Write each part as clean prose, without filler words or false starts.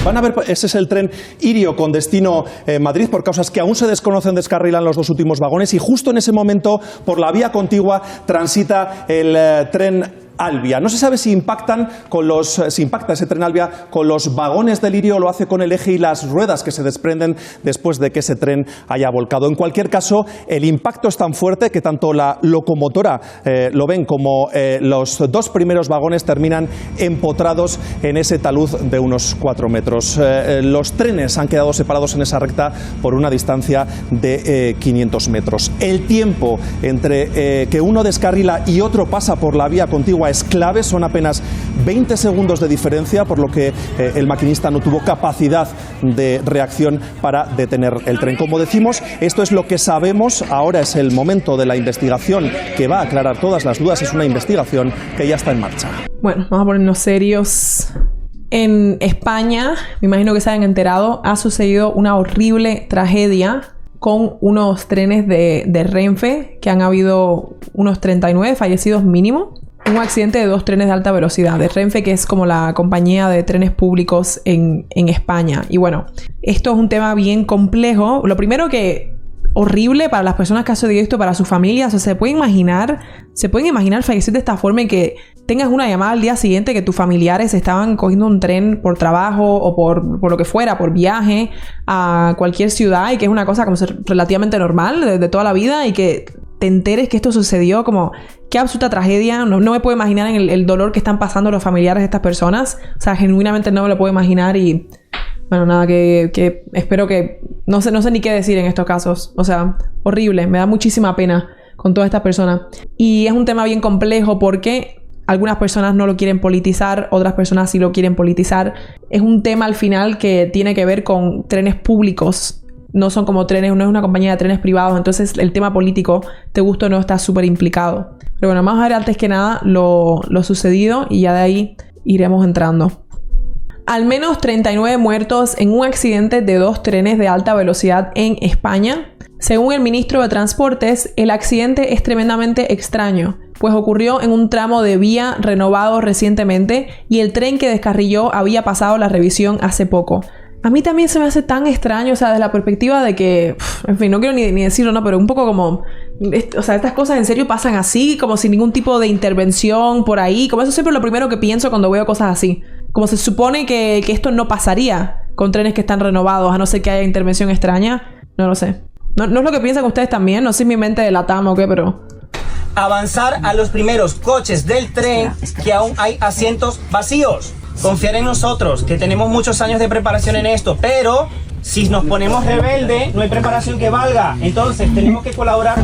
Van a ver, ese es el tren Irio con destino Madrid. Por causas que aún se desconocen, descarrilan los dos últimos vagones y justo en ese momento por la vía contigua transita el tren Alvia. No se sabe si impacta ese tren Alvia con los vagones del Irio o lo hace con el eje y las ruedas que se desprenden después de que ese tren haya volcado. En cualquier caso, el impacto es tan fuerte que tanto la locomotora lo ven como los dos primeros vagones terminan empotrados en ese talud de unos 4 metros. Los trenes han quedado separados en esa recta por una distancia de 500 metros. El tiempo entre que uno descarrila y otro pasa por la vía contigua es clave, son apenas 20 segundos de diferencia, por lo que el maquinista no tuvo capacidad de reacción para detener el tren. Como decimos, esto es lo que sabemos, ahora es el momento de la investigación que va a aclarar todas las dudas, es una investigación que ya está en marcha. Bueno, vamos a ponernos serios. En España, me imagino que se hayan enterado, ha sucedido una horrible tragedia con unos trenes de Renfe, que han habido unos 39 fallecidos mínimo. Un accidente de 2 trenes de alta velocidad de Renfe, que es como la compañía de trenes públicos en España. Y bueno, esto es un tema bien complejo. Lo primero que horrible para las personas que han sucedido esto, para sus familias. O sea, se pueden imaginar fallecer de esta forma y que tengas una llamada al día siguiente que tus familiares estaban cogiendo un tren por trabajo o por lo que fuera, por viaje a cualquier ciudad, y que es una cosa como relativamente normal de toda la vida, y que te enteres que esto sucedió. Como qué absoluta tragedia. No me puedo imaginar el dolor que están pasando los familiares de estas personas. O sea, genuinamente no me lo puedo imaginar. Y bueno, nada, que espero que... No sé ni qué decir en estos casos. O sea, horrible. Me da muchísima pena con todas estas personas. Y es un tema bien complejo porque algunas personas no lo quieren politizar, otras personas sí lo quieren politizar. Es un tema al final que tiene que ver con trenes públicos. No son como trenes, no es una compañía de trenes privados. Entonces el tema político, te gusta o no, está súper implicado. Pero bueno, vamos a ver antes que nada lo sucedido y ya de ahí iremos entrando. Al menos 39 muertos en un accidente de 2 trenes de alta velocidad en España. Según el ministro de Transportes, el accidente es tremendamente extraño, pues ocurrió en un tramo de vía renovado recientemente y el tren que descarriló había pasado la revisión hace poco. A mí también se me hace tan extraño, o sea, desde la perspectiva de que, en fin, no quiero ni decirlo, ¿no? Pero un poco como, o sea, estas cosas en serio pasan así, como sin ningún tipo de intervención por ahí. Como eso siempre es lo primero que pienso cuando veo cosas así. Como se supone que esto no pasaría con trenes que están renovados, a no ser que haya intervención extraña. No lo sé. No es lo que piensan ustedes también, no sé si mi mente delatama o qué, pero... Avanzar a los primeros coches del tren que aún hay asientos vacíos. Confiar en nosotros, que tenemos muchos años de preparación en esto, pero si nos ponemos rebelde, no hay preparación que valga. Entonces, tenemos que colaborar.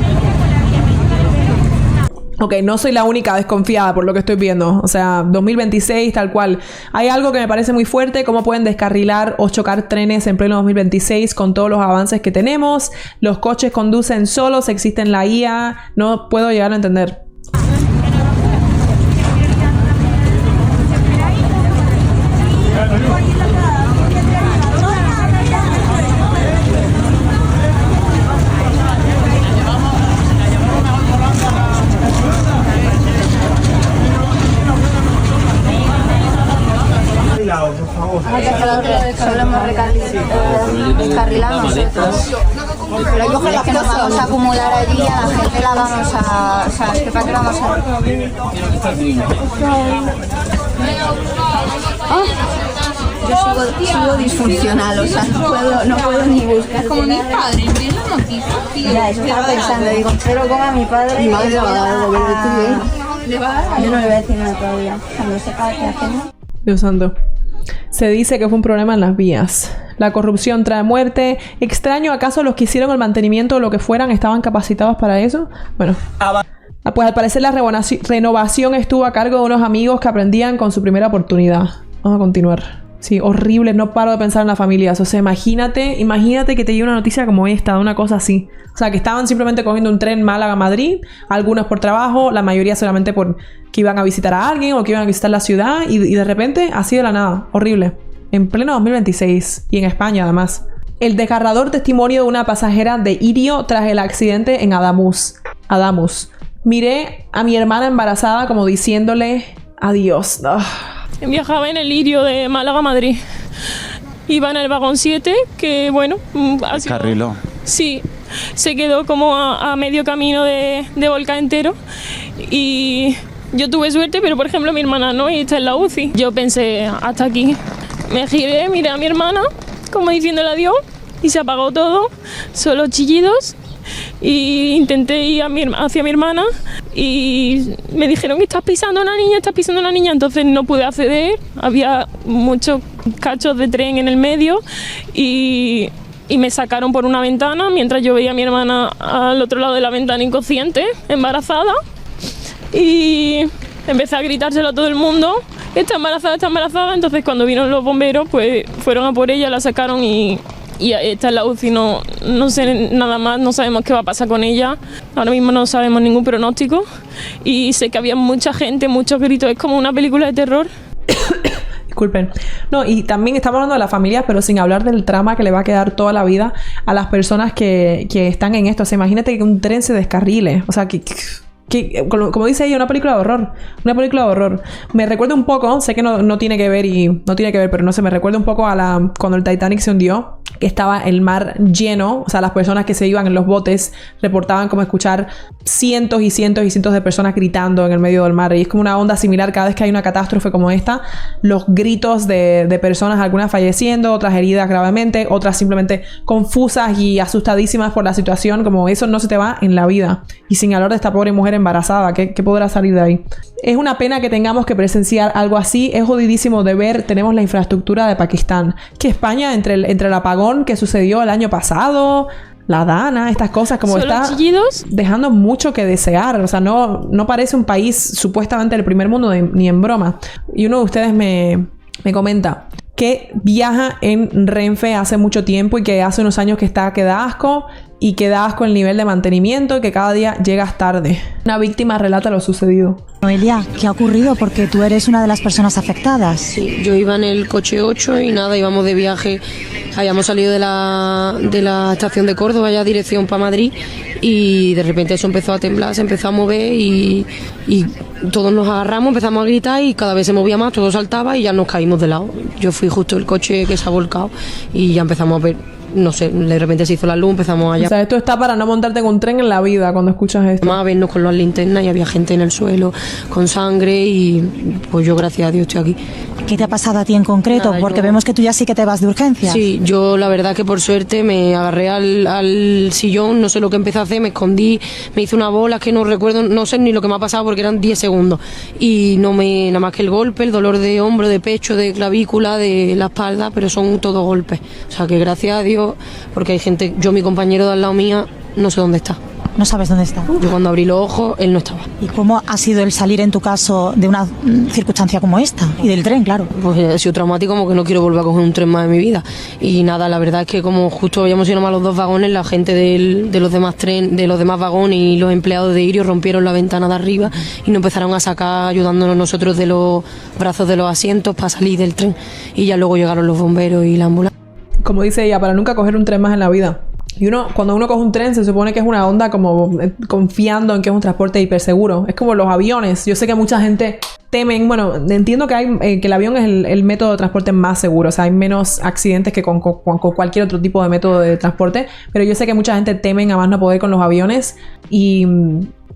Ok, no soy la única desconfiada por lo que estoy viendo. O sea, 2026, tal cual. Hay algo que me parece muy fuerte, cómo pueden descarrilar o chocar trenes en pleno 2026 con todos los avances que tenemos. Los coches conducen solos, existe la IA. No puedo llegar a entender. Solo hemos descarrilado nosotros. Pero yo creo que nos vamos a acumular allí, a la gente la vamos a... O sea, es que para qué vamos a... Yo sigo disfuncional, o sea, no puedo ni buscar. Como mi padre, vi la noticia. Ya, eso estaba pensando, digo, pero como a mi padre... Mi madre le va a dar algo, ¿le va a dar? Yo no le voy a decir nada todavía. Cuando sepa qué hacemos. Dios santo. Se dice que fue un problema en las vías. La corrupción trae muerte. Extraño, ¿acaso los que hicieron el mantenimiento o lo que fueran estaban capacitados para eso? Bueno. Pues al parecer la renovación estuvo a cargo de unos amigos que aprendían con su primera oportunidad. Vamos a continuar. Sí, horrible. No paro de pensar en las familias. O sea, imagínate que te llegue una noticia como esta, una cosa así. O sea, que estaban simplemente cogiendo un tren Málaga-Madrid, algunos por trabajo, la mayoría solamente por que iban a visitar a alguien o que iban a visitar la ciudad, y de repente, así de la nada. Horrible. En pleno 2026. Y en España, además. El desgarrador testimonio de una pasajera de Irio tras el accidente en Adamus. Miré a mi hermana embarazada como diciéndole adiós. Viajaba en el Irio de Málaga a Madrid. Iba en el vagón 7, que bueno, ha sido... Descarriló. Sí, se quedó como a medio camino de volcar entero y yo tuve suerte, pero por ejemplo mi hermana no, y está en la UCI. Yo pensé, hasta aquí. Me giré, miré a mi hermana, como diciéndole adiós, y se apagó todo, solo chillidos. Y intenté ir hacia mi hermana y me dijeron que estás pisando a una niña, entonces no pude acceder, había muchos cachos de tren en el medio y me sacaron por una ventana mientras yo veía a mi hermana al otro lado de la ventana inconsciente, embarazada, y empecé a gritárselo a todo el mundo, está embarazada, entonces cuando vino los bomberos pues fueron a por ella, la sacaron y está en la UCI, no sé nada más, no sabemos qué va a pasar con ella. Ahora mismo no sabemos ningún pronóstico y sé que había mucha gente, muchos gritos, es como una película de terror. Disculpen. No, y también estamos hablando de las familias, pero sin hablar del trauma que le va a quedar toda la vida a las personas que están en esto. O sea, imagínate que un tren se descarrile. O sea, que como dice ella, una película de horror. Me recuerda un poco, sé que no tiene que ver, pero no sé, me recuerda un poco a cuando el Titanic se hundió, que estaba el mar lleno, o sea, las personas que se iban en los botes reportaban como escuchar cientos y cientos y cientos de personas gritando en el medio del mar, y es como una onda similar cada vez que hay una catástrofe como esta, los gritos de personas, algunas falleciendo, otras heridas gravemente, otras simplemente confusas y asustadísimas por la situación, como eso no se te va en la vida. Y sin hablar de esta pobre mujer embarazada, ¿qué podrá salir de ahí? Es una pena que tengamos que presenciar algo así, es jodidísimo de ver. Tenemos la infraestructura de Pakistán, que España entre el apagón que sucedió el año pasado, la Dana, estas cosas, como está chillidos, dejando mucho que desear. O sea, no parece un país supuestamente del primer mundo ni en broma. Y uno de ustedes me comenta que viaja en Renfe hace mucho tiempo y que hace unos años que da asco, y que da asco el nivel de mantenimiento y que cada día llegas tarde. Una víctima relata lo sucedido. Noelia, ¿qué ha ocurrido? Porque tú eres una de las personas afectadas. Sí, yo iba en el coche 8 y nada, íbamos de viaje. Habíamos salido de la estación de Córdoba ya dirección para Madrid y de repente eso empezó a temblar, se empezó a mover y todos nos agarramos, empezamos a gritar y cada vez se movía más, todo saltaba y ya nos caímos de lado. Yo fui justo el coche que se ha volcado y ya empezamos a ver, no sé, de repente se hizo la luz, empezamos allá. O sea, esto está para no montarte en un tren en la vida cuando escuchas esto. Más a vernos con las linternas y había gente en el suelo con sangre y pues yo gracias a Dios estoy aquí. ¿Qué te ha pasado a ti en concreto? Nada, porque vemos que tú ya sí que te vas de urgencias. Sí, yo la verdad que por suerte me agarré al sillón, no sé lo que empecé a hacer, me escondí, me hice una bola, que no recuerdo, no sé ni lo que me ha pasado porque eran 10 segundos. Y nada más que el golpe, el dolor de hombro, de pecho, de clavícula, de la espalda, pero son todos golpes. O sea que gracias a Dios, porque hay gente, mi compañero de al lado mía, no sé dónde está. No sabes dónde está. Yo cuando abrí los ojos, él no estaba. ¿Y cómo ha sido el salir en tu caso de una circunstancia como esta? Y del tren, claro. Pues ha sido traumático, como que no quiero volver a coger un tren más en mi vida. Y nada, la verdad es que como justo habíamos ido nomás los dos vagones, la gente de los demás vagones y los empleados de Irio rompieron la ventana de arriba y nos empezaron a sacar ayudándonos nosotros de los brazos de los asientos para salir del tren. Y ya luego llegaron los bomberos y la ambulancia. Como dice ella, para nunca coger un tren más en la vida. Y cuando uno coge un tren, se supone que es una onda como confiando en que es un transporte hiperseguro. Es como los aviones. Yo sé que mucha gente temen, bueno, entiendo que que el avión es el método de transporte más seguro. O sea, hay menos accidentes que con cualquier otro tipo de método de transporte. Pero yo sé que mucha gente temen a más no poder con los aviones y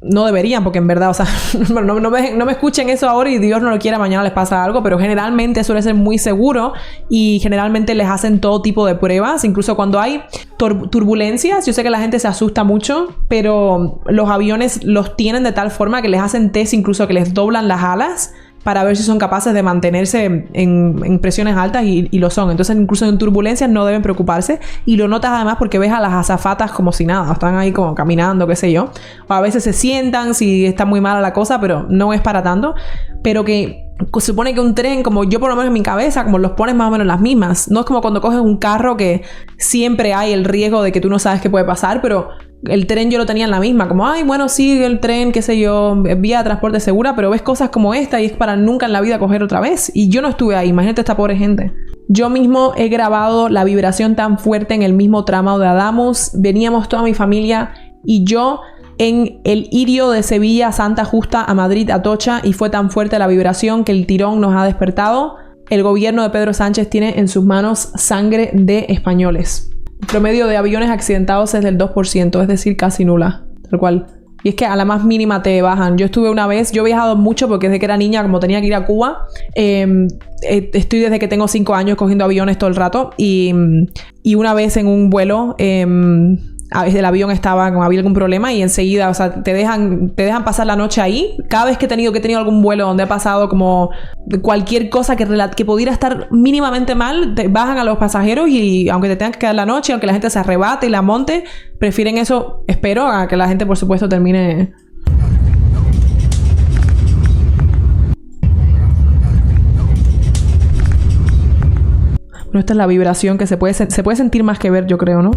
no deberían, porque en verdad, o sea, no me escuchen eso ahora y Dios no lo quiera, mañana les pasa algo, pero generalmente suele ser muy seguro y generalmente les hacen todo tipo de pruebas, incluso cuando hay turbulencias. Yo sé que la gente se asusta mucho, pero los aviones los tienen de tal forma que les hacen test, incluso que les doblan las alas para ver si son capaces de mantenerse en presiones altas y lo son. Entonces, incluso en turbulencias no deben preocuparse. Y lo notas además porque ves a las azafatas como si nada. Están ahí como caminando, qué sé yo. O a veces se sientan si está muy mala la cosa, pero no es para tanto. Pero que se supone que un tren, como yo por lo menos en mi cabeza, como los pones más o menos las mismas. No es como cuando coges un carro que siempre hay el riesgo de que tú no sabes qué puede pasar, pero el tren yo lo tenía en la misma, como, ay, bueno, sí, el tren, qué sé yo, vía de transporte segura, pero ves cosas como esta y es para nunca en la vida coger otra vez. Y yo no estuve ahí, imagínate esta pobre gente. Yo mismo he grabado la vibración tan fuerte en el mismo tramo de Adamus. Veníamos toda mi familia y yo en el Irio de Sevilla, Santa Justa, a Madrid, Atocha, y fue tan fuerte la vibración que el tirón nos ha despertado. el gobierno de Pedro Sánchez tiene en sus manos sangre de españoles. El promedio de aviones accidentados es del 2%, es decir, casi nula, tal cual. Y es que a la más mínima te bajan. Yo estuve una vez, yo he viajado mucho porque desde que era niña, como tenía que ir a Cuba, estoy desde que tengo 5 años cogiendo aviones todo el rato. Y una vez en un vuelo, el avión estaba, como había algún problema y enseguida, o sea, te dejan pasar la noche ahí. Cada vez que he tenido algún vuelo donde ha pasado como cualquier cosa que pudiera estar mínimamente mal, te bajan a los pasajeros y aunque te tengan que quedar la noche, aunque la gente se arrebate y la monte, prefieren eso, espero, a que la gente por supuesto termine. Bueno, esta es la vibración que se puede sentir más que ver, yo creo, ¿no?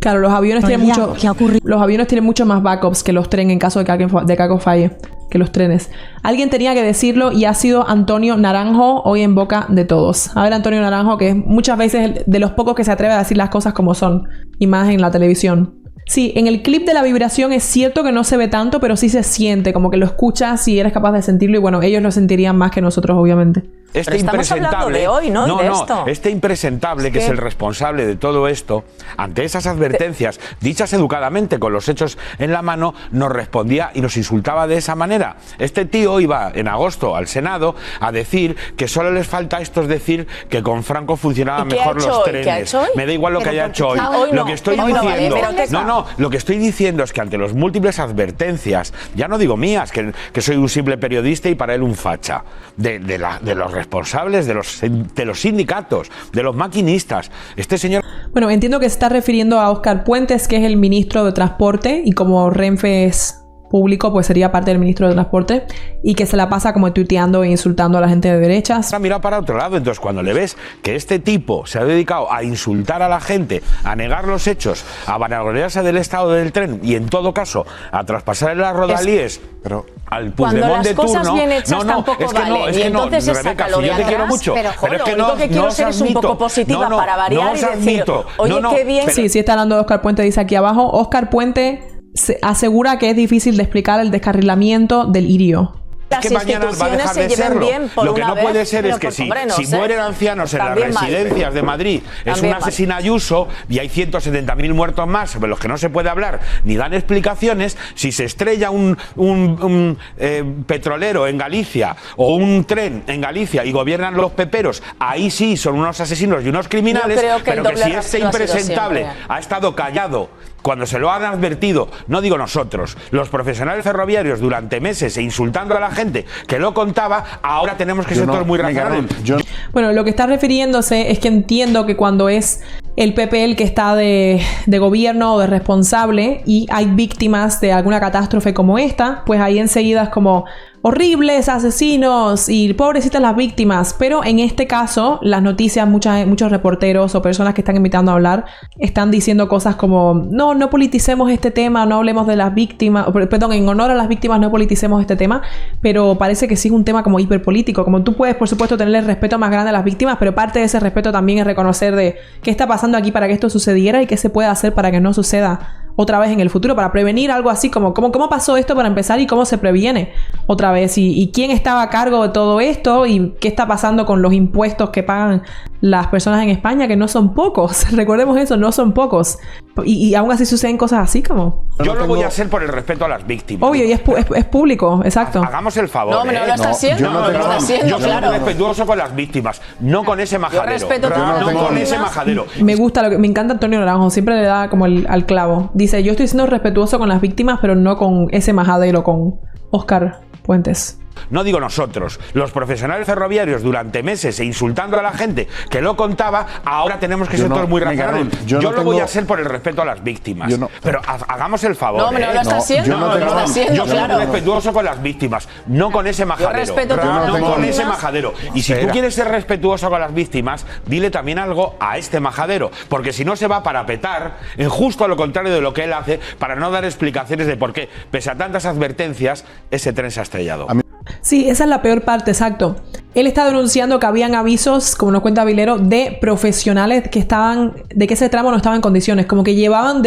Claro, los aviones tienen mucho más backups que los trenes en caso de que algo falle, que los trenes. Alguien tenía que decirlo y ha sido Antonio Naranjo, hoy en boca de todos. A ver, Antonio Naranjo, que es muchas veces de los pocos que se atreve a decir las cosas como son, y más en la televisión. Sí, en el clip de la vibración es cierto que no se ve tanto, pero sí se siente, como que lo escuchas y eres capaz de sentirlo y bueno, ellos lo sentirían más que nosotros, obviamente. Este impresentable de hoy, ¿no? De esto. Este impresentable que es el responsable de todo esto, ante esas advertencias dichas educadamente con los hechos en la mano, nos respondía y nos insultaba de esa manera. Este tío iba en agosto al Senado a decir que solo les falta a estos decir que con Franco funcionaban mejor los trenes. ¿Qué ha hecho hoy? Me da igual lo que haya hecho hoy. Lo que estoy diciendo, lo que estoy diciendo es que ante las múltiples advertencias, ya no digo mías, que soy un simple periodista y para él un facha, de los responsables de los sindicatos, de los maquinistas. Este señor... Bueno, entiendo que se está refiriendo a Óscar Puentes, que es el ministro de Transporte, y como Renfe es público, pues sería parte del ministro de Transporte, y que se la pasa como tuiteando e insultando a la gente de derechas. Ha mirado para otro lado, entonces cuando le ves que este tipo se ha dedicado a insultar a la gente, a negar los hechos, a vanagloriarse del estado del tren y en todo caso a traspasar las rodalíes al Puigdemont de turno... Cuando las cosas bien hechas tampoco valen, y entonces se saca lo de yo te quiero mucho, pero es que lo único que quiero ser es un poco positiva para variar y decir, oye, qué bien... Sí, está hablando de Óscar Puente, dice aquí abajo. Óscar Puente se asegura que es difícil de explicar el descarrilamiento del Irio. Es que mañana va a dejar de serlo. Lo que no puede ser es que si mueren ancianos en las residencias de Madrid, es una asesina Ayuso y hay 170.000 muertos más sobre los que no se puede hablar ni dan explicaciones. Si se estrella un petrolero en Galicia o un tren en Galicia y gobiernan los peperos, ahí sí son unos asesinos y unos criminales, pero que si este impresentable ha estado callado cuando se lo han advertido, no digo nosotros, los profesionales ferroviarios durante meses e insultando a la gente que lo contaba, ahora tenemos que ser todos muy razonables. Bueno, lo que está refiriéndose es que entiendo que cuando es el PP el que está de gobierno o de responsable y hay víctimas de alguna catástrofe como esta, pues ahí enseguida es como horribles, asesinos y pobrecitas las víctimas. Pero en este caso, las noticias, muchos reporteros o personas que están invitando a hablar están diciendo cosas como no politicemos este tema, no hablemos de las víctimas, perdón, en honor a las víctimas no politicemos este tema, pero parece que sí es un tema como hiperpolítico. Como tú puedes, por supuesto, tenerle el respeto más grande a las víctimas, pero parte de ese respeto también es reconocer de qué está pasando aquí para que esto sucediera y qué se puede hacer para que no suceda otra vez en el futuro, para prevenir algo así como cómo pasó esto para empezar y cómo se previene otra vez y quién estaba a cargo de todo esto y qué está pasando con los impuestos que pagan las personas en España, que no son pocos. Recordemos eso, no son pocos. Y aún así suceden cosas así como... Yo lo voy a hacer por el respeto a las víctimas. Obvio, y es público, exacto. Hagamos el favor. No, no lo está haciendo. Yo soy respetuoso con las víctimas, no con ese majadero. No con ese majadero. Me encanta Antonio Naranjo, siempre le da como al clavo. Dice, yo estoy siendo respetuoso con las víctimas, pero no con ese majadero, con Óscar Puentes. No digo nosotros, los profesionales ferroviarios durante meses e insultando a la gente que lo contaba, ahora tenemos que ser todos muy razonables. Yo lo voy a hacer por el respeto a las víctimas. Pero hagamos el favor. No, lo está haciendo. Yo soy respetuoso con las víctimas, no con ese majadero. No con ese majadero. Y si tú quieres ser respetuoso con las víctimas, dile también algo a este majadero, porque si no se va a parapetar en justo lo contrario de lo que él hace para no dar explicaciones de por qué, pese a tantas advertencias, ese tren se ha estrellado. Sí, esa es la peor parte, exacto. Él está denunciando que habían avisos, como nos cuenta Vilero, de profesionales que de que ese tramo no estaba en condiciones. Como que llegaban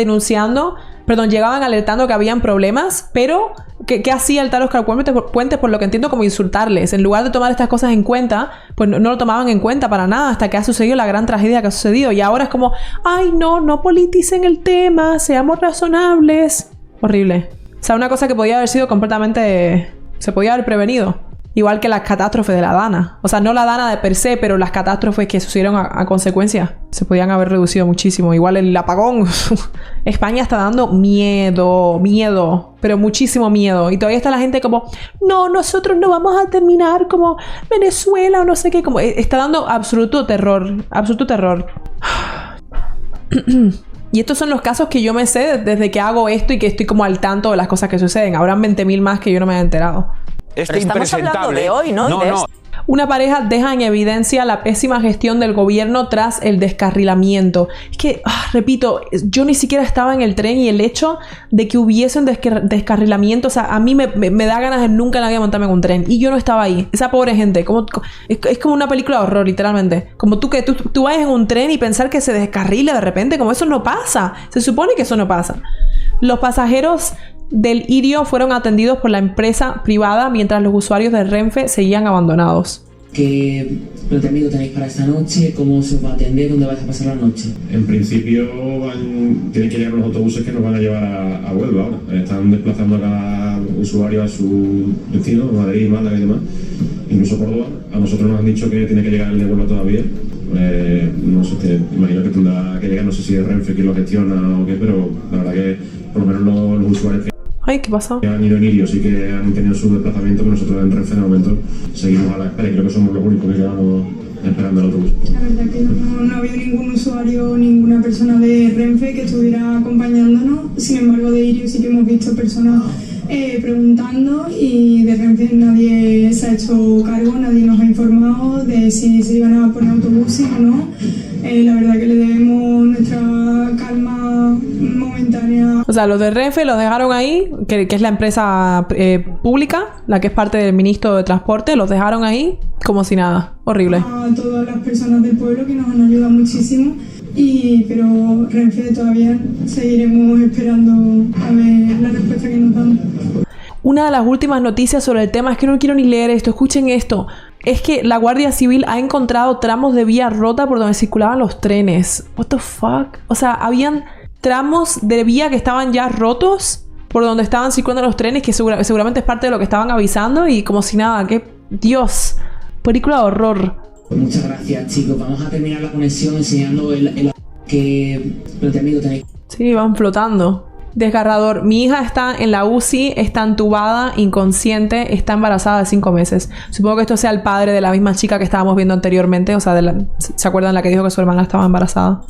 alertando que habían problemas, pero ¿qué hacía el tal Óscar Puentes? Por lo que entiendo, como insultarles. En lugar de tomar estas cosas en cuenta, pues no lo tomaban en cuenta para nada hasta que ha sucedido la gran tragedia que ha sucedido. Y ahora es como, ay, no politicen el tema, seamos razonables. Horrible. O sea, una cosa que podía haber sido completamente... Se podía haber prevenido. Igual que las catástrofes de la Dana. O sea, no la Dana de per se, pero las catástrofes que sucedieron a consecuencia se podían haber reducido muchísimo. Igual el apagón. España está dando miedo. Pero muchísimo miedo. Y todavía está la gente como, no, nosotros no vamos a terminar como Venezuela o no sé qué. Como está dando absoluto terror. Absoluto terror. Y estos son los casos que yo me sé desde que hago esto y que estoy como al tanto de las cosas que suceden. Habrán 20.000 más que yo no me he enterado. Pero estamos hablando de hoy, ¿no? No. Una pareja deja en evidencia la pésima gestión del gobierno tras el descarrilamiento. Es que, repito, yo ni siquiera estaba en el tren y el hecho de que hubiese un descarrilamiento, o sea, a mí me da ganas de nunca en la vida montarme en un tren. Y yo no estaba ahí. Esa pobre gente, es como una película de horror, literalmente. Como tú vayas en un tren y pensar que se descarrile de repente, como eso no pasa. Se supone que eso no pasa. Los pasajeros del Irio fueron atendidos por la empresa privada mientras los usuarios de Renfe seguían abandonados. ¿Qué planteamiento tenéis para esta noche? ¿Cómo se os va a atender? ¿Dónde vais a pasar la noche? En principio tienen que llegar los autobuses que nos van a llevar a Huelva ahora. Están desplazando a cada usuario a su destino, Madrid, Málaga y demás. Incluso Córdoba. A nosotros nos han dicho que tiene que llegar el de Huelva todavía. No sé, imagino que tendrá que llegar, no sé si es Renfe quien lo gestiona o qué, pero la verdad que por lo menos los usuarios Ay, ¿qué pasa? que han ido en Irio sí que han tenido su desplazamiento, pero nosotros en Renfe de momento seguimos a la espera y creo que somos los únicos que quedamos esperando el autobús. La verdad que no había ningún usuario, ninguna persona de Renfe que estuviera acompañándonos. Sin embargo, de Irio sí que hemos visto personas preguntando y de Renfe nadie se ha hecho cargo, nadie nos ha informado de si se iban a poner autobuses o no. La verdad que le debemos nuestra calma momentánea. O sea, los de Renfe los dejaron ahí, que es la empresa pública, la que es parte del ministro de Transporte, los dejaron ahí como si nada. Horrible. A todas las personas del pueblo que nos han ayudado muchísimo, pero Renfe todavía seguiremos esperando a ver la respuesta que nos dan. Una de las últimas noticias sobre el tema, es que no quiero ni leer esto, escuchen esto, es que la Guardia Civil ha encontrado tramos de vía rota por donde circulaban los trenes. What the fuck? O sea, habían tramos de vía que estaban ya rotos por donde estaban circulando los trenes, que seguramente es parte de lo que estaban avisando, y como si nada, que Dios, película de horror. Muchas gracias, chicos. Vamos a terminar la conexión enseñando qué planteamiento tenéis. Sí, van flotando. Desgarrador. Mi hija está en la UCI, está entubada, inconsciente, está embarazada de 5 meses. Supongo que esto sea el padre de la misma chica que estábamos viendo anteriormente. O sea, ¿se acuerdan la que dijo que su hermana estaba embarazada?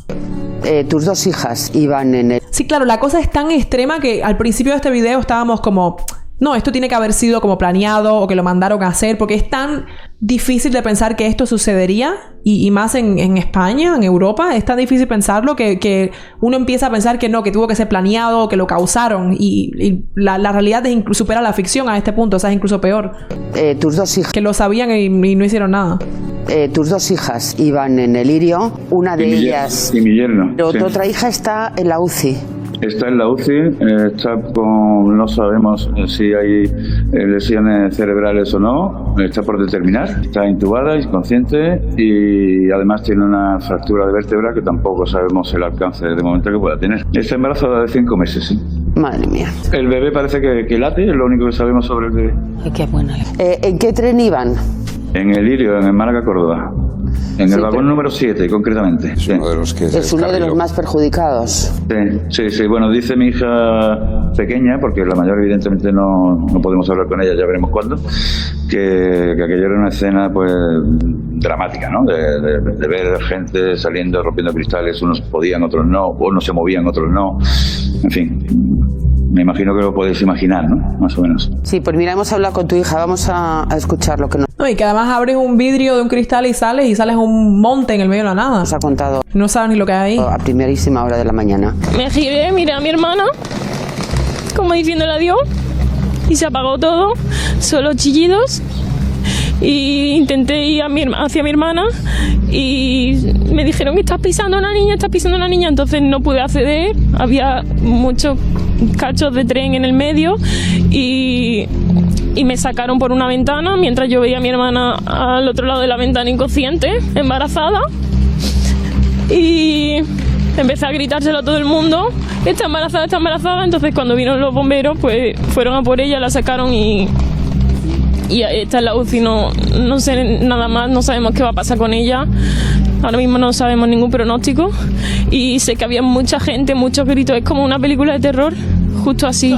Tus 2 hijas iban en el... Sí, claro, la cosa es tan extrema que al principio de este video estábamos como... No, esto tiene que haber sido como planeado o que lo mandaron a hacer, porque es tan difícil de pensar que esto sucedería, y más en España, en Europa, es tan difícil pensarlo que uno empieza a pensar que no, que tuvo que ser planeado o que lo causaron, y la realidad supera la ficción a este punto, o sea, es incluso peor. Tus 2 hijas... Que lo sabían y no hicieron nada. Tus 2 hijas iban en el Irio, una de ellas... Y mi yerno. Pero sí. Tu otra hija está en la UCI. Está en la UCI, no sabemos si hay lesiones cerebrales o no, está por determinar. Está intubada, inconsciente, y además tiene una fractura de vértebra que tampoco sabemos el alcance de momento que pueda tener. Está embarazada de 5 meses, sí. Madre mía. El bebé parece que late, es lo único que sabemos sobre el bebé. Ay, qué buena. ¿En qué tren iban? En el Irio, en el Málaga-Córdoba. En el vagón número 7, concretamente. Es uno de los más perjudicados. Sí. Bueno, dice mi hija pequeña, porque la mayor evidentemente no podemos hablar con ella, ya veremos cuándo, que aquello era una escena pues dramática, ¿no? De ver gente saliendo, rompiendo cristales, unos podían, otros no, unos se movían, otros no. En fin, me imagino que lo podéis imaginar, ¿no? Más o menos. Sí, pues mira, hemos hablado con tu hija, vamos a escuchar lo que nos... No, y que además abres un vidrio de un cristal y sales a un monte en el medio de la nada. Nos ha contado. No sabes ni lo que hay ahí. A primerísima hora de la mañana. Me giré, miré a mi hermana, como diciéndole adiós, y se apagó todo, solo chillidos. Y intenté ir hacia mi hermana y me dijeron que estás pisando a una niña, entonces no pude acceder, había muchos cachos de tren en el medio y me sacaron por una ventana mientras yo veía a mi hermana al otro lado de la ventana inconsciente, embarazada, y empecé a gritárselo a todo el mundo, está embarazada, entonces cuando vino los bomberos pues fueron a por ella, la sacaron y está en la UCI, no sé nada más, no sabemos qué va a pasar con ella. Ahora mismo no sabemos ningún pronóstico y sé que había mucha gente, muchos gritos, es como una película de terror, justo así.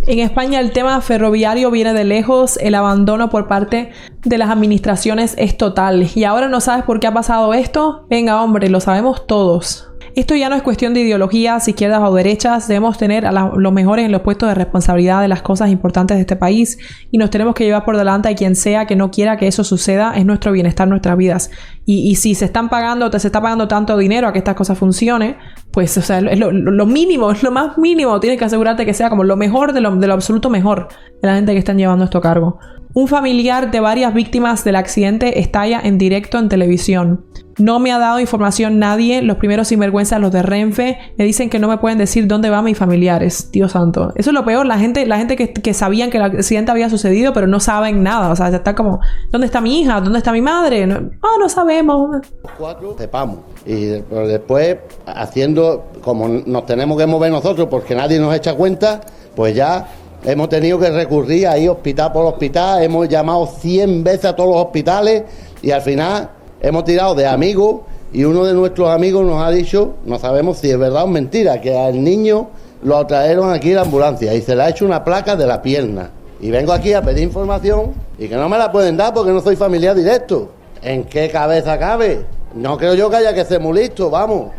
En España el tema ferroviario viene de lejos, el abandono por parte de las administraciones es total. ¿Y ahora no sabes por qué ha pasado esto? Venga hombre, lo sabemos todos. Esto ya no es cuestión de ideologías, izquierdas o derechas, debemos tener a los mejores en los puestos de responsabilidad de las cosas importantes de este país y nos tenemos que llevar por delante a quien sea que no quiera que eso suceda, es nuestro bienestar, nuestras vidas. Y si se está pagando tanto dinero a que estas cosas funcionen, pues o sea, es lo mínimo, es lo más mínimo, tienes que asegurarte que sea como lo mejor de lo absoluto mejor de la gente que están llevando esto a cargo. Un familiar de varias víctimas del accidente estalla en directo en televisión. No me ha dado información nadie. Los primeros sinvergüenzas, los de Renfe, me dicen que no me pueden decir dónde van mis familiares. Dios santo. Eso es lo peor. La gente que sabían que el accidente había sucedido, pero no saben nada. O sea, está como, ¿dónde está mi hija? ¿Dónde está mi madre? No sabemos. Cuatro, sepamos. Y después, haciendo, como nos tenemos que mover nosotros porque nadie nos echa cuenta, pues ya hemos tenido que recurrir ahí hospital por hospital, hemos llamado 100 veces a todos los hospitales y al final hemos tirado de amigos y uno de nuestros amigos nos ha dicho, no sabemos si es verdad o mentira, que al niño lo trajeron aquí en la ambulancia y se le ha hecho una placa de la pierna. Y vengo aquí a pedir información y que no me la pueden dar porque no soy familiar directo. ¿En qué cabeza cabe? No creo yo que haya que ser muy listo, vamos.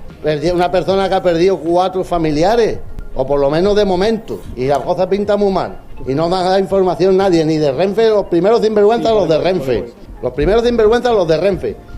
Una persona que ha perdido 4 familiares. O por lo menos de momento, y la cosa pinta muy mal, y no nos da información nadie, ni de Renfe, los primeros sinvergüenzas los de Renfe,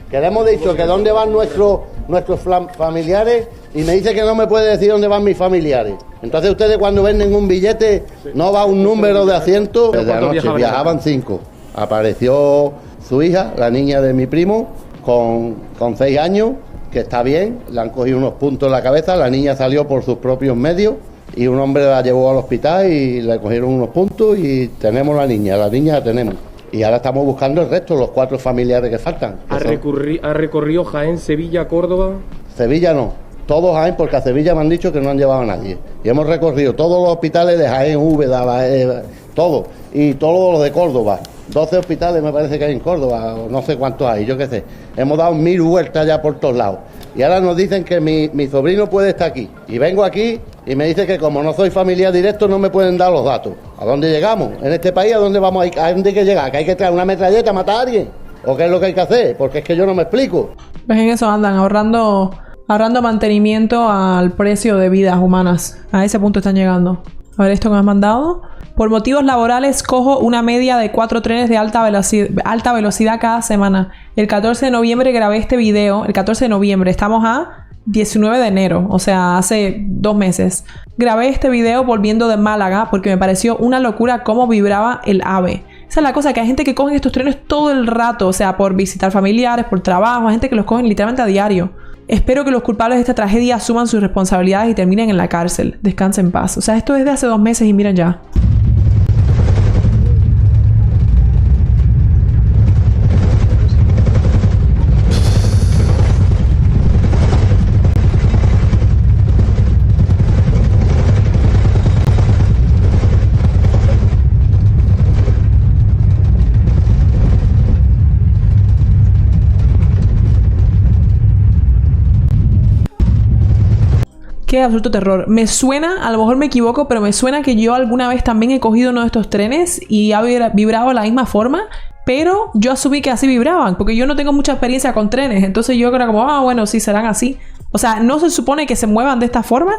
que le hemos dicho que dónde van nuestros familiares, y me dice que no me puede decir dónde van mis familiares. Entonces ustedes cuando venden un billete, no va un número de asiento. Desde anoche viajaban 5, apareció su hija, la niña de mi primo, con 6 años, que está bien, le han cogido unos puntos en la cabeza, la niña salió por sus propios medios y un hombre la llevó al hospital y le cogieron unos puntos y tenemos la niña la tenemos. Y ahora estamos buscando el resto, los 4 familiares que faltan. ¿Ha recorrido Jaén, Sevilla, Córdoba? Sevilla no, todos Jaén, porque a Sevilla me han dicho que no han llevado a nadie. Y hemos recorrido todos los hospitales de Jaén, Úbeda, todo, y todos los de Córdoba. 12 hospitales me parece que hay en Córdoba, o no sé cuántos hay, yo qué sé. Hemos dado 1000 vueltas ya por todos lados. Y ahora nos dicen que mi sobrino puede estar aquí. Y vengo aquí y me dice que como no soy familiar directo no me pueden dar los datos. ¿A dónde llegamos? En este país, ¿a dónde vamos? ¿A dónde hay que llegar? ¿Que hay que traer una metralleta a matar a alguien? ¿O qué es lo que hay que hacer? Porque es que yo no me explico. Pues en eso andan, ahorrando mantenimiento al precio de vidas humanas. A ese punto están llegando. A ver esto que me has mandado. Por motivos laborales cojo una media de 4 trenes de alta velocidad cada semana. El 14 de noviembre grabé este video. El 14 de noviembre, estamos a 19 de enero, o sea, hace 2 meses. Grabé este video volviendo de Málaga porque me pareció una locura cómo vibraba el AVE. Esa es la cosa, que hay gente que coge estos trenes todo el rato, o sea, por visitar familiares, por trabajo, hay gente que los cogen literalmente a diario. Espero que los culpables de esta tragedia asuman sus responsabilidades y terminen en la cárcel. Descansen en paz. O sea, esto es de hace 2 meses y miren ya. Qué absoluto terror. Me suena, a lo mejor me equivoco, pero me suena que yo alguna vez también he cogido uno de estos trenes y ha vibrado de la misma forma, pero yo asumí que así vibraban, porque yo no tengo mucha experiencia con trenes, entonces yo creo como, bueno, sí, serán así. O sea, ¿no se supone que se muevan de esta forma?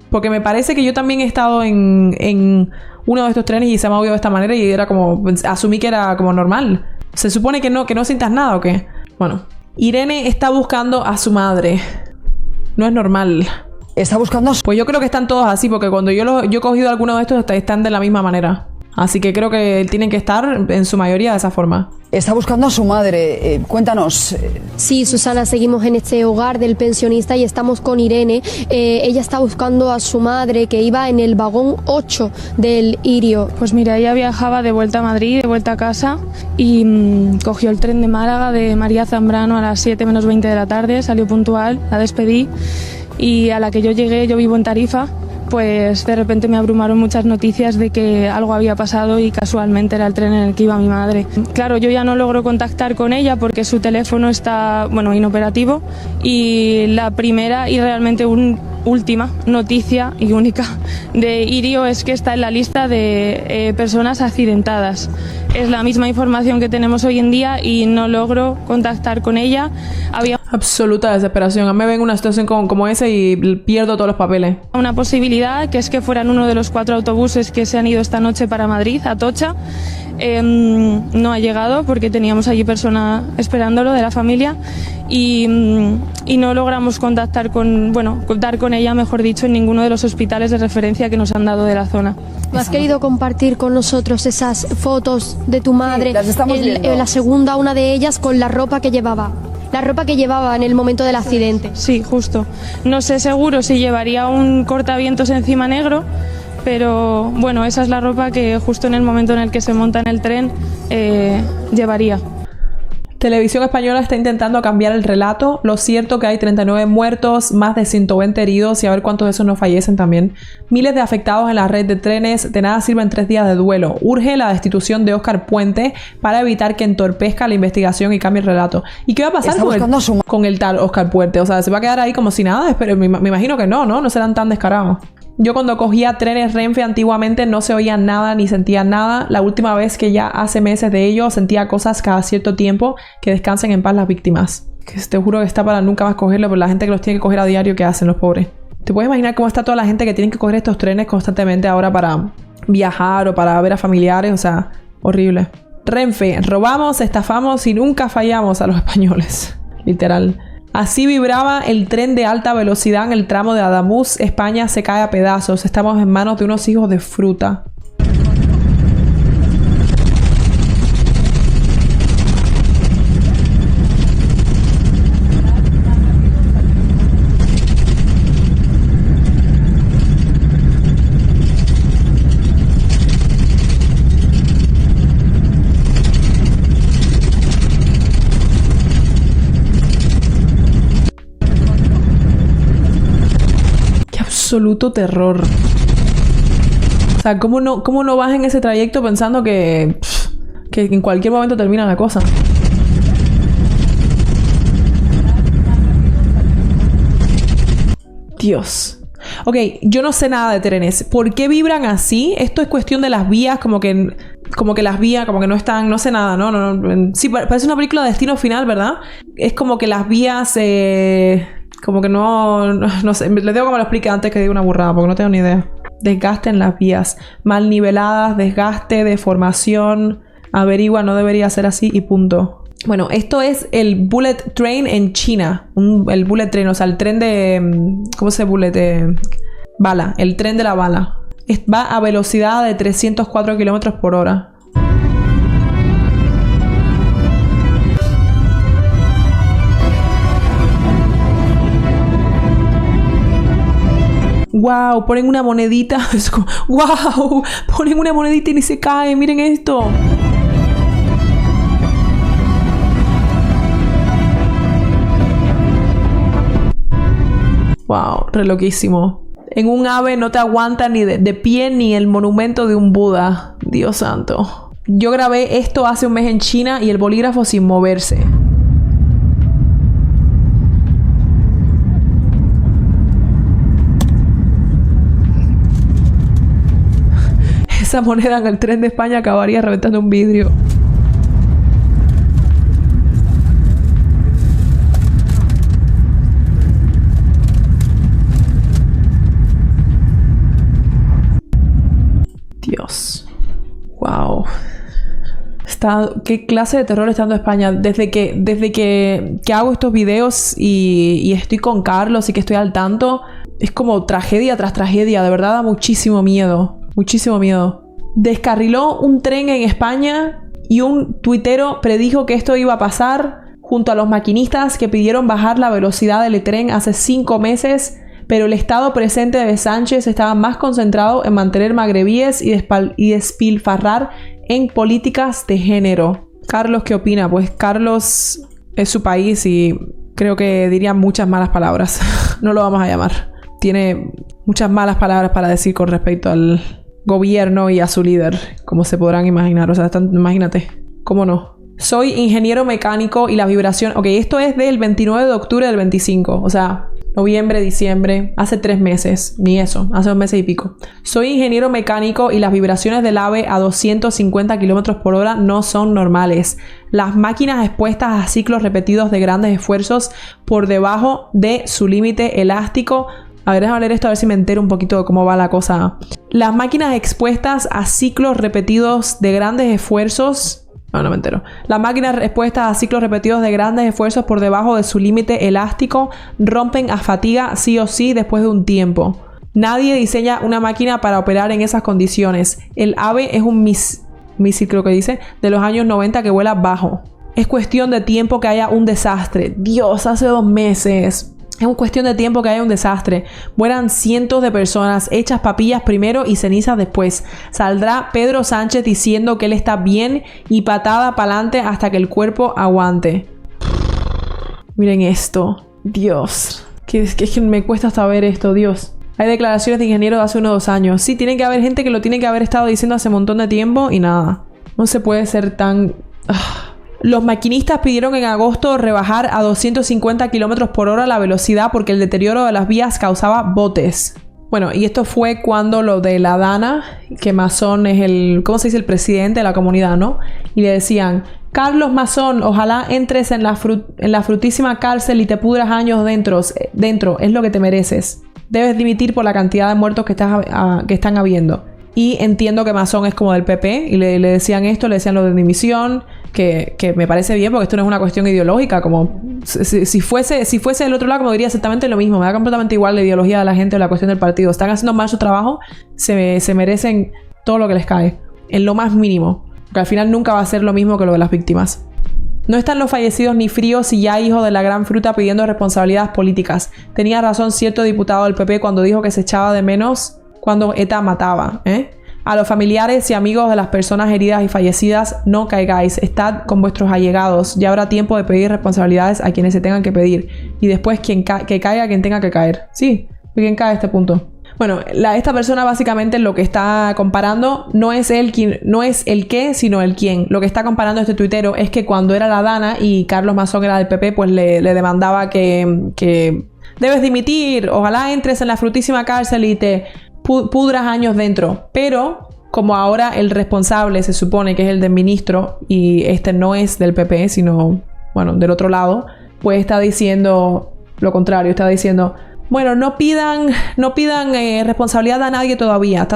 Porque me parece que yo también he estado en uno de estos trenes y se me ha movido de esta manera y era como, asumí que era como normal. ¿Se supone que no sientas nada o qué? Bueno, Irene está buscando a su madre. No es normal. Está buscando... Pues yo creo que están todos así, porque cuando yo he cogido alguno de estos, están de la misma manera. Así que creo que tienen que estar en su mayoría de esa forma. Está buscando a su madre. Cuéntanos. Sí, Susana, seguimos en este hogar del pensionista y estamos con Irene. Ella está buscando a su madre, que iba en el vagón 8 del Irio. Pues mira, ella viajaba de vuelta a Madrid, de vuelta a casa, y cogió el tren de Málaga de María Zambrano a las 7 menos 20 de la tarde, salió puntual, la despedí, y a la que yo llegué, yo vivo en Tarifa, pues de repente me abrumaron muchas noticias de que algo había pasado y casualmente era el tren en el que iba mi madre. Claro, yo ya no logro contactar con ella porque su teléfono está, inoperativo, y la primera y realmente última noticia y única de Irio es que está en la lista de personas accidentadas. Es la misma información que tenemos hoy en día y no logro contactar con ella. Había absoluta desesperación. A mí me ven una situación como esa y pierdo todos los papeles. Una posibilidad que es que fueran uno de los 4 autobuses que se han ido esta noche para Madrid, a Atocha. No ha llegado porque teníamos allí persona esperándolo de la familia y no logramos contar con ella, mejor dicho, en ninguno de los hospitales de referencia que nos han dado de la zona. ¿Tú has querido compartir con nosotros esas fotos de tu madre? Sí, las estamos viendo. La segunda, una de ellas, con la ropa que llevaba. La ropa que llevaba en el momento del accidente. Sí, justo. No sé seguro si llevaría un cortavientos encima negro, pero bueno, esa es la ropa que justo en el momento en el que se monta en el tren llevaría. Televisión Española está intentando cambiar el relato. Lo cierto que hay 39 muertos, más de 120 heridos y a ver cuántos de esos no fallecen también. Miles de afectados en la red de trenes. De nada sirven 3 días de duelo. Urge la destitución de Óscar Puente para evitar que entorpezca la investigación y cambie el relato. ¿Y qué va a pasar con el tal Óscar Puente? O sea, ¿se va a quedar ahí como si nada? Pero me imagino que no serán tan descarados. Yo cuando cogía trenes Renfe antiguamente no se oía nada ni sentía nada. La última vez que ya hace meses de ello sentía cosas cada cierto tiempo. Que descansen en paz las víctimas. Que te juro que está para nunca más cogerlo, por la gente que los tiene que coger a diario, ¿qué hacen los pobres? ¿Te puedes imaginar cómo está toda la gente que tiene que coger estos trenes constantemente ahora para viajar o para ver a familiares? O sea, horrible. Renfe, robamos, estafamos y nunca fallamos a los españoles. Literal. Así vibraba el tren de alta velocidad en el tramo de Ademuz. España se cae a pedazos. Estamos en manos de unos hijos de fruta. Absoluto terror. O sea, ¿cómo no vas en ese trayecto pensando que en cualquier momento termina la cosa? Dios. Ok, yo no sé nada de trenes. ¿Por qué vibran así? Esto es cuestión de las vías, como que las vías, como que no están, no sé nada, ¿no? Sí, parece una película de Destino Final, ¿verdad? Es como que las vías, como que no sé, les digo como lo expliqué antes que digo una burrada, porque no tengo ni idea. Desgaste en las vías, mal niveladas, desgaste, deformación, averigua, no debería ser así y punto. Bueno, esto es el Bullet Train en China. El Bullet Train, o sea, el tren de... ¿Cómo se bullet? Bala, el tren de la bala. Va a velocidad de 304 kilómetros por hora. ¡Wow! Ponen una monedita. ¡Wow! Ponen una monedita y ni se cae. Miren esto. ¡Wow! Re loquísimo. En un ave no te aguanta ni de pie ni el monumento de un Buda. Dios santo. Yo grabé esto hace un mes en China y el bolígrafo sin moverse. Esa moneda en el tren de España acabaría reventando un vidrio. Dios. Wow. ¿Qué clase de terror está dando España? Desde que hago estos videos y estoy con Carlos y que estoy al tanto, es como tragedia tras tragedia. De verdad da muchísimo miedo. Muchísimo miedo. Descarriló un tren en España y un tuitero predijo que esto iba a pasar junto a los maquinistas que pidieron bajar la velocidad del tren hace 5 meses, pero el estado presente de Sánchez estaba más concentrado en mantener magrebíes y despilfarrar en políticas de género. Carlos, ¿qué opina? Pues Carlos es su país y creo que diría muchas malas palabras. No lo vamos a llamar. Tiene muchas malas palabras para decir con respecto al gobierno y a su líder, como se podrán imaginar. O sea, imagínate, ¿cómo no? Soy ingeniero mecánico y la vibración... Ok, esto es del 29 de octubre del 25. O sea, noviembre, diciembre, hace 3 meses. Ni eso, hace 2 meses y pico. Soy ingeniero mecánico y las vibraciones del AVE a 250 km/h no son normales. Las máquinas expuestas a ciclos repetidos de grandes esfuerzos por debajo de su límite elástico... A ver, déjame leer esto a ver si me entero un poquito de cómo va la cosa. Las máquinas expuestas a ciclos repetidos de grandes esfuerzos... No me entero. Las máquinas expuestas a ciclos repetidos de grandes esfuerzos por debajo de su límite elástico rompen a fatiga sí o sí después de un tiempo. Nadie diseña una máquina para operar en esas condiciones. El AVE es un misil, creo que dice, de los años 90 que vuela bajo. Es cuestión de tiempo que haya un desastre. Dios, hace 2 meses... Es una cuestión de tiempo que haya un desastre. Mueran cientos de personas, hechas papillas primero y cenizas después. Saldrá Pedro Sánchez diciendo que él está bien y patada para adelante hasta que el cuerpo aguante. Miren esto. Dios. Que me cuesta hasta ver esto, Dios. Hay declaraciones de ingenieros de hace 1 o 2 años. Sí, tiene que haber gente que lo tiene que haber estado diciendo hace un montón de tiempo y nada. No se puede ser tan... Los maquinistas pidieron en agosto rebajar a 250 km/h la velocidad porque el deterioro de las vías causaba botes. Bueno, y esto fue cuando lo de la Dana, que Mazón es el, ¿cómo se dice? El presidente de la comunidad, ¿no? Y le decían, Carlos Mazón, ojalá entres en la frutísima cárcel y te pudras años dentro, es lo que te mereces. Debes dimitir por la cantidad de muertos que están habiendo. Y entiendo que Mazón es como del PP y le decían esto, le decían lo de dimisión, que me parece bien porque esto no es una cuestión ideológica. Como si fuese del otro lado, como diría exactamente lo mismo. Me da completamente igual la ideología de la gente o la cuestión del partido. Están haciendo mal su trabajo, se merecen todo lo que les cae, en lo más mínimo. Porque al final nunca va a ser lo mismo que lo de las víctimas. No están los fallecidos ni fríos y ya hijos de la gran fruta pidiendo responsabilidades políticas. Tenía razón cierto diputado del PP cuando dijo que se echaba de menos cuando ETA mataba, A los familiares y amigos de las personas heridas y fallecidas, no caigáis. Estad con vuestros allegados. Ya habrá tiempo de pedir responsabilidades a quienes se tengan que pedir. Y después que caiga quien tenga que caer. Sí, ¿quién cae a este punto? Bueno, esta persona básicamente lo que está comparando no es el qué, sino el quién. Lo que está comparando este tuitero es que cuando era la Dana y Carlos Mazón era del PP, pues le demandaba que debes dimitir, ojalá entres en la frutísima cárcel y te pudras años dentro. Pero como ahora el responsable se supone que es el del ministro y este no es del PP, sino, bueno, del otro lado, pues está diciendo lo contrario. Está diciendo, bueno, no pidan responsabilidad a nadie todavía.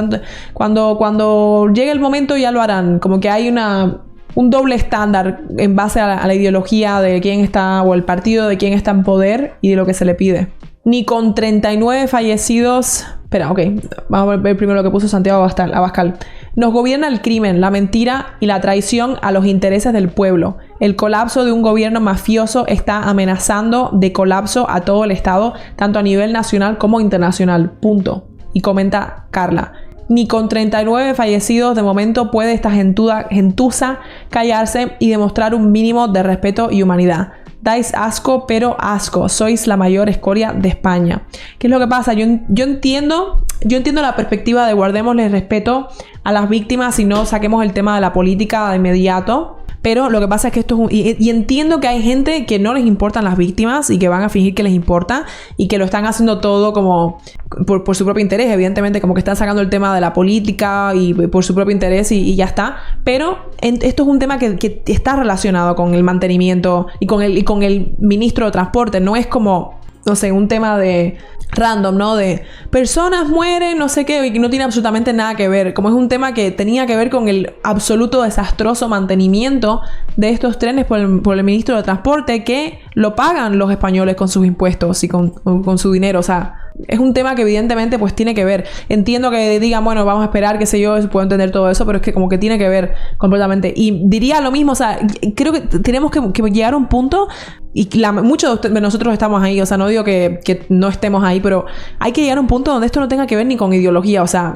Cuando llegue el momento ya lo harán. Como que hay un doble estándar en base a la ideología de quién está, o el partido de quién está en poder y de lo que se le pide. Ni con 39 fallecidos... Espera, ok. Vamos a ver primero lo que puso Santiago Abascal. Nos gobierna el crimen, la mentira y la traición a los intereses del pueblo. El colapso de un gobierno mafioso está amenazando de colapso a todo el Estado, tanto a nivel nacional como internacional. Punto. Y comenta Carla. Ni con 39 fallecidos de momento puede esta gentuza callarse y demostrar un mínimo de respeto y humanidad. Dais asco, pero asco. Sois la mayor escoria de España. ¿Qué es lo que pasa? Yo entiendo la perspectiva de guardémosle respeto a las víctimas y no saquemos el tema de la política de inmediato. Pero lo que pasa es que esto es y entiendo que hay gente que no les importan las víctimas y que van a fingir que les importa y que lo están haciendo todo como por su propio interés, evidentemente, como que están sacando el tema de la política y por su propio interés y ya está. Pero esto es un tema que está relacionado con el mantenimiento y con el ministro de Transporte. No es como, no sé, un tema de random, ¿no? De personas mueren, no sé qué, y no tiene absolutamente nada que ver. Como es un tema que tenía que ver con el absoluto desastroso mantenimiento de estos trenes por el ministro de Transporte, que lo pagan los españoles con sus impuestos y con su dinero. O sea, es un tema que evidentemente pues tiene que ver. Entiendo que digan, bueno, vamos a esperar, qué sé yo, puedo entender todo eso, pero es que como que tiene que ver completamente. Y diría lo mismo, o sea, creo que tenemos que llegar a un punto, y muchos de nosotros estamos ahí, o sea, no digo que no estemos ahí, pero hay que llegar a un punto donde esto no tenga que ver ni con ideología, o sea,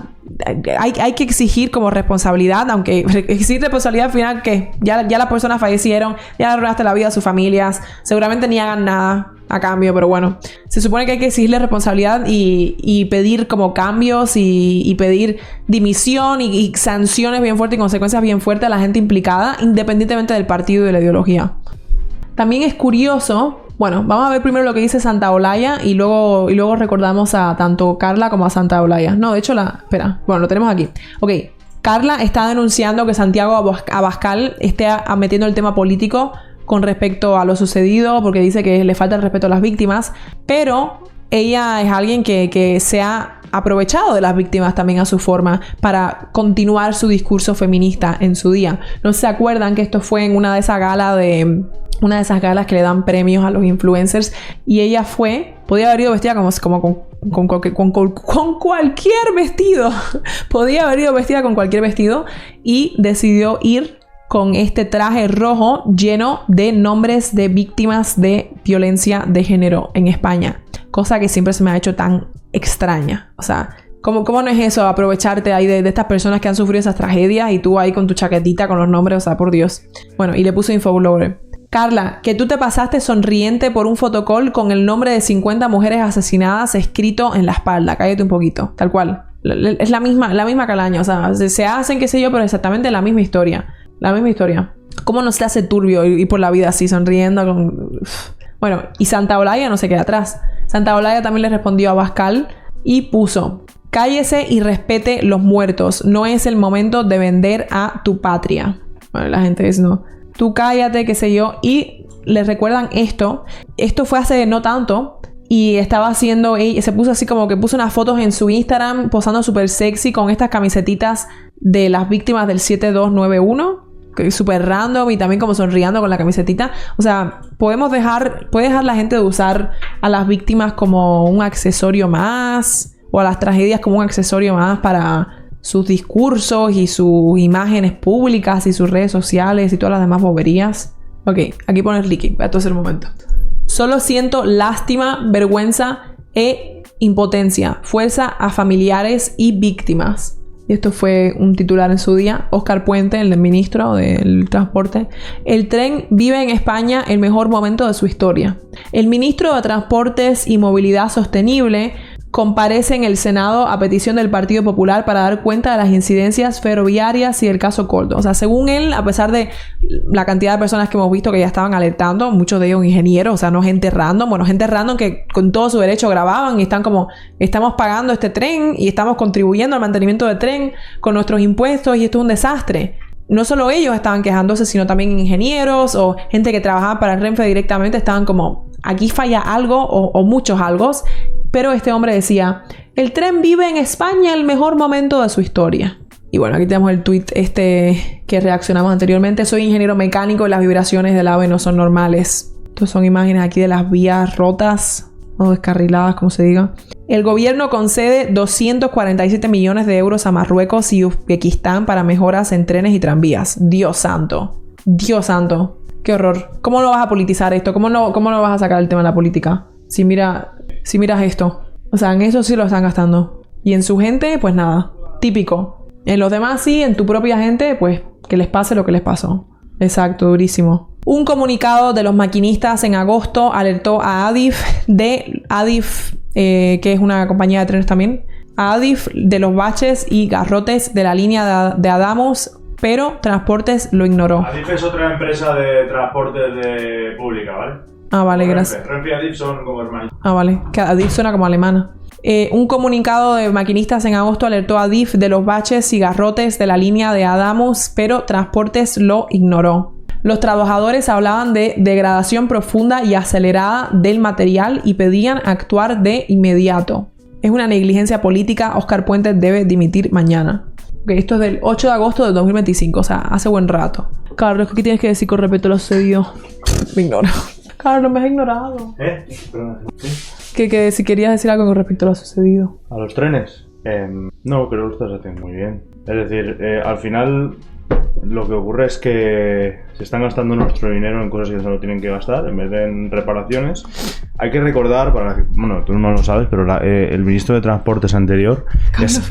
hay que exigir como responsabilidad, aunque exigir responsabilidad al final que ya las personas fallecieron, ya le arruinaste la vida a sus familias, seguramente ni hagan nada a cambio, pero bueno, se supone que hay que exigirle responsabilidad y pedir como cambios y pedir dimisión y sanciones bien fuertes y consecuencias bien fuertes a la gente implicada, independientemente del partido y de la ideología. También es curioso, bueno, vamos a ver primero lo que dice Santa Olaya y luego recordamos a tanto Carla como a Santa Olaya. No, de hecho espera, bueno, lo tenemos aquí. Ok, Carla está denunciando que Santiago Abascal esté metiendo el tema político con respecto a lo sucedido, porque dice que le falta el respeto a las víctimas, pero ella es alguien que se ha aprovechado de las víctimas también a su forma para continuar su discurso feminista en su día. ¿No se acuerdan que esto fue en una de esas galas que le dan premios a los influencers? Y ella podía haber ido vestida con cualquier vestido. Podía haber ido vestida con cualquier vestido y decidió ir con este traje rojo lleno de nombres de víctimas de violencia de género en España. Cosa que siempre se me ha hecho tan extraña. O sea, ¿cómo no es eso? Aprovecharte ahí de estas personas que han sufrido esas tragedias y tú ahí con tu chaquetita con los nombres, o sea, por Dios. Bueno, y le puso Infoblogger. Carla, que tú te pasaste sonriente por un fotocall con el nombre de 50 mujeres asesinadas escrito en la espalda. Cállate un poquito, tal cual. Es la misma calaña, o sea, se hacen, qué sé yo, pero exactamente la misma historia. La misma historia. ¿Cómo no se hace turbio ir por la vida así, sonriendo con... Bueno, y Santa Olaya no se queda atrás. Santa Olaya también le respondió a Abascal y puso: cállese y respete los muertos. No es el momento de vender a tu patria. Bueno, la gente dice, no, tú cállate, qué sé yo. Y le recuerdan esto. Esto fue hace no tanto. Y estaba haciendo... se puso así como que puso unas fotos en su Instagram posando súper sexy con estas camisetitas de las víctimas del 7291. Súper random y también como sonriendo con la camisetita. O sea, puede dejar la gente de usar a las víctimas como un accesorio más, o a las tragedias como un accesorio más para sus discursos y sus imágenes públicas y sus redes sociales y todas las demás boberías. Ok, aquí pone Ricky. Voy a toser un momento. Solo siento lástima, vergüenza e impotencia. Fuerza a familiares y víctimas. Y esto fue un titular en su día. Óscar Puente, el ministro del Transporte. El tren vive en España el mejor momento de su historia. El ministro de Transportes y Movilidad Sostenible comparece en el Senado a petición del Partido Popular para dar cuenta de las incidencias ferroviarias y el caso Coldo. O sea, según él, a pesar de la cantidad de personas que hemos visto que ya estaban alertando, muchos de ellos ingenieros, o sea, no gente random, bueno, gente random que con todo su derecho grababan y están como, estamos pagando este tren y estamos contribuyendo al mantenimiento del tren con nuestros impuestos y esto es un desastre. No solo ellos estaban quejándose, sino también ingenieros o gente que trabajaba para el Renfe directamente estaban como, aquí falla algo o muchos algos. Pero este hombre decía, el tren vive en España el mejor momento de su historia. Y bueno, aquí tenemos el tweet que reaccionamos anteriormente. Soy ingeniero mecánico y las vibraciones del AVE no son normales. Estas son imágenes aquí de las vías rotas o descarriladas, como se diga. El gobierno concede 247 millones de euros a Marruecos y Uzbekistán para mejoras en trenes y tranvías. Dios santo. Dios santo. Qué horror. ¿Cómo no vas a politizar esto? ¿Cómo no vas a sacar el tema de la política? Si miras esto. O sea, en eso sí lo están gastando. Y en su gente, pues nada. Típico. En los demás sí, en tu propia gente, pues que les pase lo que les pasó. Exacto, durísimo. Un comunicado de los maquinistas en agosto alertó a Adif, que es una compañía de trenes también, a Adif de los baches y garrotes de la línea de Adamos, pero Transportes lo ignoró. Adif es otra empresa de transportes pública, ¿vale? Ah, vale, gracias. Renfe y Adif son como hermanos. Ah, vale. Que Adif suena como alemana. Un comunicado de maquinistas en agosto alertó a Adif de los baches y garrotes de la línea de Adamos, pero Transportes lo ignoró. Los trabajadores hablaban de degradación profunda y acelerada del material y pedían actuar de inmediato. Es una negligencia política. Óscar Puente debe dimitir mañana. Okay, esto es del 8 de agosto de 2025, o sea, hace buen rato. Carlos, ¿qué tienes que decir con respecto a lo sucedido? Me ignora. Carlos, me has ignorado. Perdón. ¿Sí? Que si querías decir algo con respecto a lo sucedido. ¿A los trenes? No, creo que lo estás haciendo muy bien. Es decir, al final lo que ocurre es que se están gastando nuestro dinero en cosas que se lo tienen que gastar en vez de en reparaciones. Hay que recordar, bueno, tú no lo sabes, pero el ministro de Transportes anterior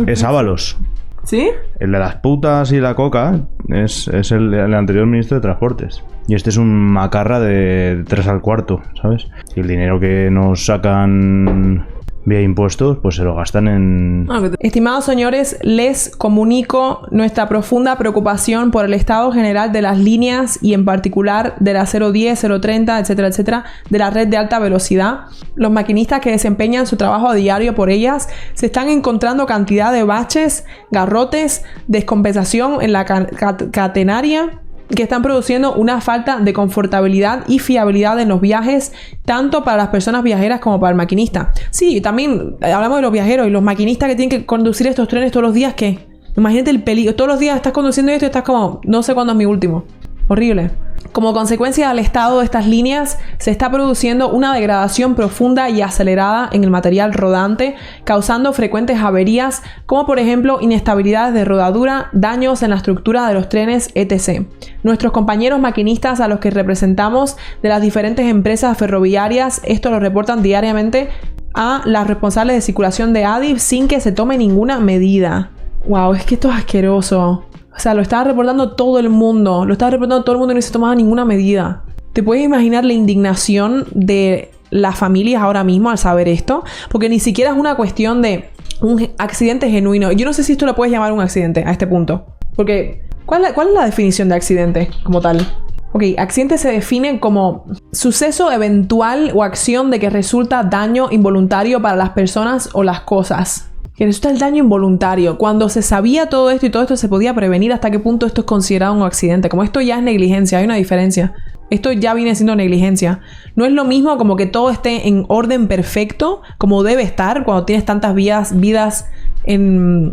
es Ábalos. ¿Sí? El de las putas y la coca es el anterior ministro de Transportes. Y este es un macarra de 3 al cuarto, ¿sabes? Y el dinero que nos sacan vía impuestos, pues se lo gastan en... Estimados señores, les comunico nuestra profunda preocupación por el estado general de las líneas y en particular de la 010, 030, etcétera, etcétera, de la red de alta velocidad. Los maquinistas que desempeñan su trabajo a diario por ellas se están encontrando cantidad de baches, garrotes, descompensación en la catenaria, que están produciendo una falta de confortabilidad y fiabilidad en los viajes, tanto para las personas viajeras como para el maquinista. Sí, también hablamos de los viajeros y los maquinistas que tienen que conducir estos trenes todos los días, ¿qué? Imagínate el peligro. Todos los días estás conduciendo esto y estás como, no sé cuándo es mi último. Horrible. Como consecuencia del estado de estas líneas, se está produciendo una degradación profunda y acelerada en el material rodante, causando frecuentes averías, como por ejemplo inestabilidades de rodadura, daños en la estructura de los trenes, etc. Nuestros compañeros maquinistas a los que representamos de las diferentes empresas ferroviarias, esto lo reportan diariamente a las responsables de circulación de ADIF sin que se tome ninguna medida. Wow, es que esto es asqueroso. O sea, lo estaba reportando todo el mundo. Lo estaba reportando todo el mundo y no se tomaba ninguna medida. ¿Te puedes imaginar la indignación de las familias ahora mismo al saber esto? Porque ni siquiera es una cuestión de un accidente genuino. Yo no sé si esto lo puedes llamar un accidente a este punto. Porque, ¿cuál es la definición de accidente como tal? Ok, accidente se define como suceso eventual o acción de que resulta daño involuntario para las personas o las cosas. Que resulta el daño involuntario. Cuando se sabía todo esto y todo esto se podía prevenir, ¿hasta qué punto esto es considerado un accidente? Como esto ya es negligencia, hay una diferencia. Esto ya viene siendo negligencia. No es lo mismo como que todo esté en orden perfecto, como debe estar cuando tienes tantas vidas en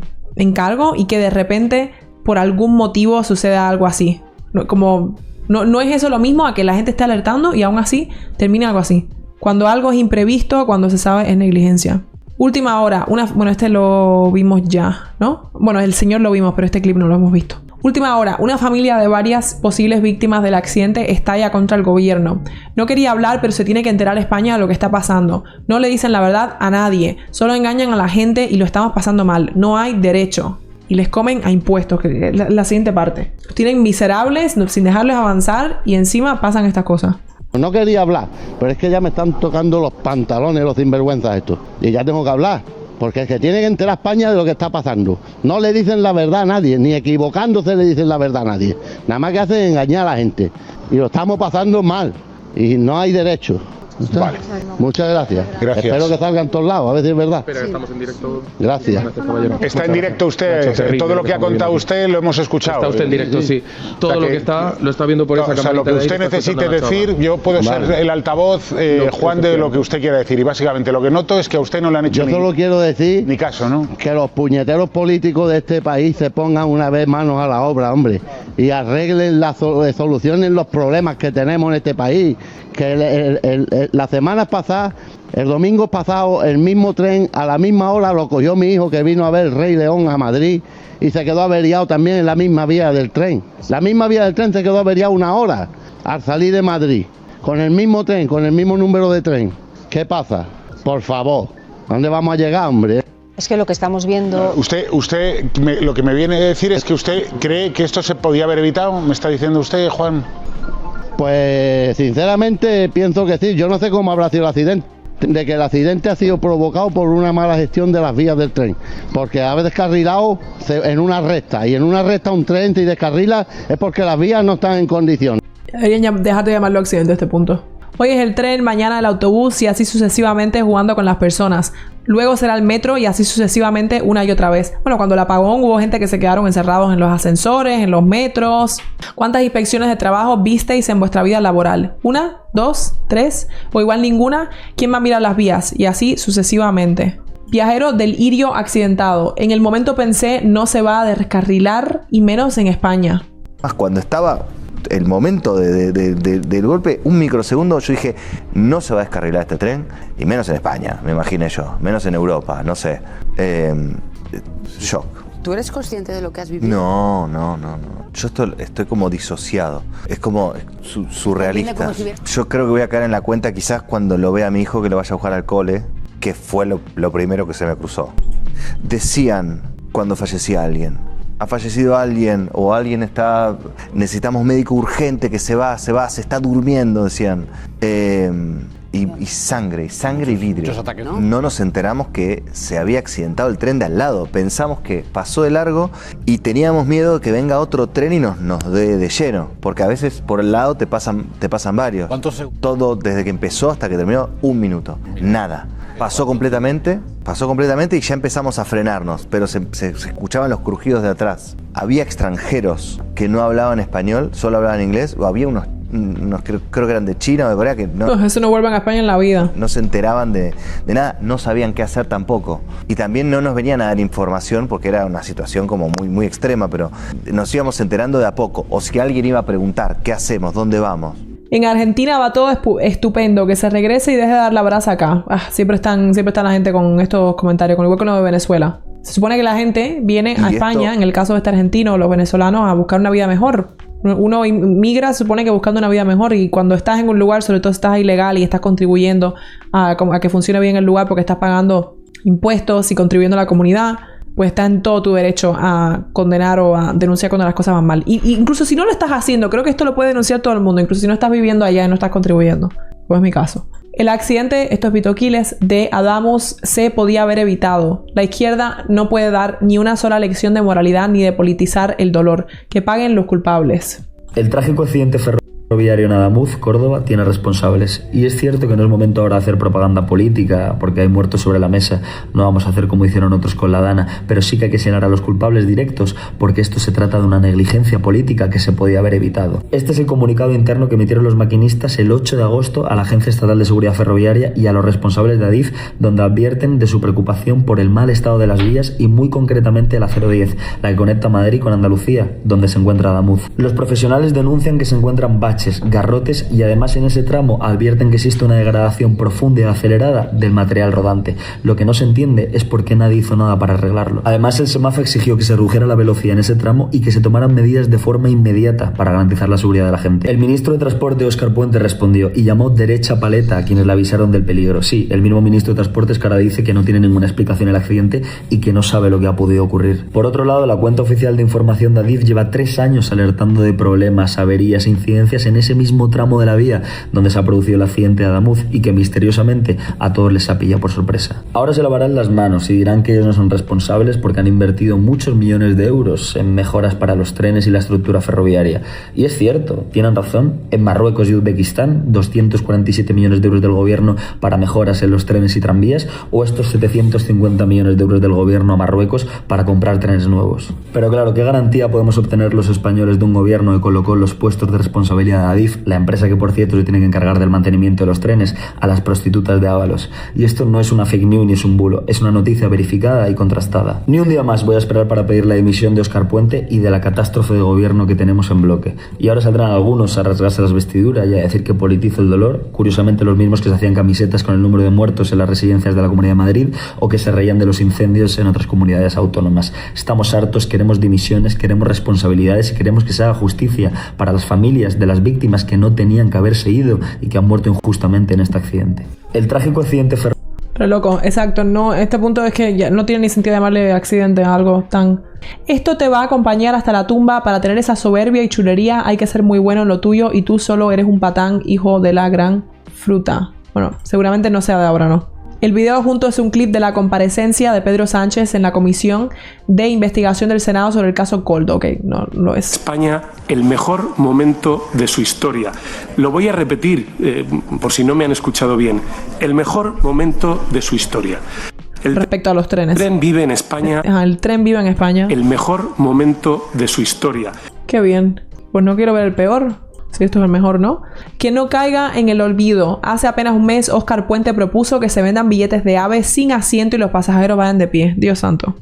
cargo y que de repente por algún motivo suceda algo así. No es eso lo mismo a que la gente esté alertando y aún así termina algo así. Cuando algo es imprevisto, cuando se sabe es negligencia. Última hora, bueno, este lo vimos ya, ¿no? Bueno, el señor lo vimos, pero este clip no lo hemos visto. Última hora, una familia de varias posibles víctimas del accidente estalla contra el gobierno. No quería hablar, pero se tiene que enterar España de lo que está pasando. No le dicen la verdad a nadie, solo engañan a la gente y lo estamos pasando mal. No hay derecho. Y les comen a impuestos, que es la siguiente parte. Los tienen miserables, sin dejarles avanzar y encima pasan estas cosas. No quería hablar, pero es que ya me están tocando los pantalones los sinvergüenzas estos. Y ya tengo que hablar, porque es que tiene que enterar España de lo que está pasando. No le dicen la verdad a nadie, ni equivocándose le dicen la verdad a nadie. Nada más que hacen engañar a la gente. Y lo estamos pasando mal. Y no hay derecho. Vale. Muchas gracias. Espero que salga en todos lados, a ver si es verdad. Espera, estamos en directo. Gracias. Está en directo usted, todo lo que ha contado usted lo hemos escuchado. Está usted en directo, sí. Todo lo que está, lo está viendo por esa cámara. O sea, lo que usted necesite decir, yo puedo ser el altavoz, Juan, de lo que usted quiera decir. Y básicamente lo que noto es que a usted no le han hecho yo solo quiero decir ni caso, ¿no? Que los puñeteros políticos de este país se pongan una vez manos a la obra, hombre, y arreglen solucionen los problemas que tenemos en este país. Que la semana pasada, el domingo pasado, el mismo tren a la misma hora lo cogió mi hijo que vino a ver el Rey León a Madrid y se quedó averiado también en la misma vía del tren. La misma vía del tren se quedó averiado una hora al salir de Madrid, con el mismo tren, con el mismo número de tren. ¿Qué pasa? Por favor, ¿a dónde vamos a llegar, hombre? Es que lo que estamos viendo... Usted lo que me viene a decir es que usted cree que esto se podía haber evitado, ¿me está diciendo usted, Juan? Pues sinceramente pienso que sí. Yo no sé cómo habrá sido el accidente. De que el accidente ha sido provocado por una mala gestión de las vías del tren. Porque haber descarrilado en una recta. Y en una recta un tren y descarrila es porque las vías no están en condición. Déjate de llamarlo accidente a este punto. Hoy es el tren, mañana el autobús y así sucesivamente jugando con las personas. Luego será el metro y así sucesivamente una y otra vez. Bueno, cuando el apagón hubo gente que se quedaron encerrados en los ascensores, en los metros. ¿Cuántas inspecciones de trabajo visteis en vuestra vida laboral? ¿1, 2, 3 o igual ninguna? ¿Quién va a mirar las vías? Y así sucesivamente. Viajero del Irio accidentado. En el momento pensé no se va a descarrilar y menos en España. Cuando estaba el momento del golpe, un microsegundo, yo dije, no se va a descarrilar este tren, y menos en España, me imaginé yo, menos en Europa, no sé. Shock. ¿Tú eres consciente de lo que has vivido? No. Yo estoy como disociado. Es como surrealista. Yo creo que voy a caer en la cuenta quizás cuando lo vea a mi hijo que lo vaya a buscar al cole, que fue lo primero que se me cruzó. Decían cuando fallecía alguien, ha fallecido alguien o alguien está, necesitamos médico urgente que se se está durmiendo, decían. Y sangre y vidrio. Ataques, ¿no? Nos enteramos que se había accidentado el tren de al lado. Pensamos que pasó de largo y teníamos miedo de que venga otro tren y nos dé de lleno. Porque a veces por el lado te pasan varios. ¿Cuántos segundos? Todo desde que empezó hasta que terminó, 1 minuto. Nada. Pasó completamente y ya empezamos a frenarnos, pero se escuchaban los crujidos de atrás. Había extranjeros que no hablaban español, solo hablaban inglés, o había unos creo que eran de China o de Corea que eso no vuelven a España en la vida. No se enteraban de nada, no sabían qué hacer tampoco. Y también no nos venían a dar información porque era una situación como muy, muy extrema, pero nos íbamos enterando de a poco. O si alguien iba a preguntar, ¿qué hacemos? ¿Dónde vamos? En Argentina va todo estupendo, que se regrese y deje de dar la brasa acá. Siempre está la gente con estos comentarios, con igual que lo de Venezuela. Se supone que la gente viene a España, en el caso de este argentino o los venezolanos, a buscar una vida mejor. Uno migra, se supone que buscando una vida mejor, y cuando estás en un lugar, sobre todo si estás ilegal y estás contribuyendo a que funcione bien el lugar porque estás pagando impuestos y contribuyendo a la comunidad, pues está en todo tu derecho a condenar o a denunciar cuando las cosas van mal. Y incluso si no lo estás haciendo, creo que esto lo puede denunciar todo el mundo, incluso si no estás viviendo allá y no estás contribuyendo, como es mi caso. El accidente, esto es Vito Quiles, de Adamuz se podía haber evitado. La izquierda no puede dar ni una sola lección de moralidad ni de politizar el dolor. Que paguen los culpables. El trágico accidente ferroviario en Adamuz, Córdoba, tiene responsables. Y es cierto que no es momento ahora de hacer propaganda política, porque hay muertos sobre la mesa. No vamos a hacer como hicieron otros con la Dana, pero sí que hay que señalar a los culpables directos, porque esto se trata de una negligencia política que se podía haber evitado. Este es el comunicado interno que emitieron los maquinistas el 8 de agosto a la Agencia Estatal de Seguridad Ferroviaria y a los responsables de Adif, donde advierten de su preocupación por el mal estado de las vías y muy concretamente la 010, la que conecta Madrid con Andalucía, donde se encuentra Adamuz. Los profesionales denuncian que se encuentran baches, garrotes y además en ese tramo advierten que existe una degradación profunda y acelerada del material rodante. Lo que no se entiende es por qué nadie hizo nada para arreglarlo. Además, el SEMAFE exigió que se redujera la velocidad en ese tramo y que se tomaran medidas de forma inmediata para garantizar la seguridad de la gente. El ministro de Transporte, Óscar Puente, respondió y llamó derecha paleta a quienes le avisaron del peligro. Sí, el mismo ministro de Transportes que ahora dice que no tiene ninguna explicación el accidente y que no sabe lo que ha podido ocurrir. Por otro lado, la cuenta oficial de información de Adif lleva 3 años alertando de problemas, averías e incidencias en ese mismo tramo de la vía donde se ha producido el accidente de Adamuz y que misteriosamente a todos les ha pillado por sorpresa. Ahora se lavarán las manos y dirán que ellos no son responsables porque han invertido muchos millones de euros en mejoras para los trenes y la estructura ferroviaria. Y es cierto, tienen razón. En Marruecos y Uzbekistán, 247 millones de euros del gobierno para mejoras en los trenes y tranvías, o estos 750 millones de euros del gobierno a Marruecos para comprar trenes nuevos. Pero claro, ¿qué garantía podemos obtener los españoles de un gobierno que colocó los puestos de responsabilidad de Adif, la empresa que por cierto se tiene que encargar del mantenimiento de los trenes, a las prostitutas de Ábalos? Y esto no es una fake news ni es un bulo, es una noticia verificada y contrastada. Ni un día más voy a esperar para pedir la dimisión de Óscar Puente y de la catástrofe de gobierno que tenemos en bloque. Y ahora saldrán algunos a rasgarse las vestiduras y a decir que politizo el dolor, curiosamente los mismos que se hacían camisetas con el número de muertos en las residencias de la Comunidad de Madrid o que se reían de los incendios en otras comunidades autónomas. Estamos hartos, queremos dimisiones, queremos responsabilidades y queremos que se haga justicia para las familias de las víctimas que no tenían que haberse ido y que han muerto injustamente en este accidente. El trágico accidente Pero loco, exacto, no, este punto es que ya no tiene ni sentido llamarle accidente a algo tan... Esto te va a acompañar hasta la tumba. Para tener esa soberbia y chulería hay que ser muy bueno en lo tuyo y tú solo eres un patán, hijo de la gran fruta. Bueno, seguramente no sea de ahora, ¿no? El video junto es un clip de la comparecencia de Pedro Sánchez en la Comisión de Investigación del Senado sobre el caso Coldo. Ok, no lo es. España, el mejor momento de su historia. Lo voy a repetir por si no me han escuchado bien. El mejor momento de su historia. Respecto a los trenes. El tren vive en España. El tren vive en España. El mejor momento de su historia. Qué bien. Pues no quiero ver el peor. Si esto es el mejor, ¿no? Que no caiga en el olvido. Hace apenas un mes, Óscar Puente propuso que se vendan billetes de AVE sin asiento y los pasajeros vayan de pie. Dios santo.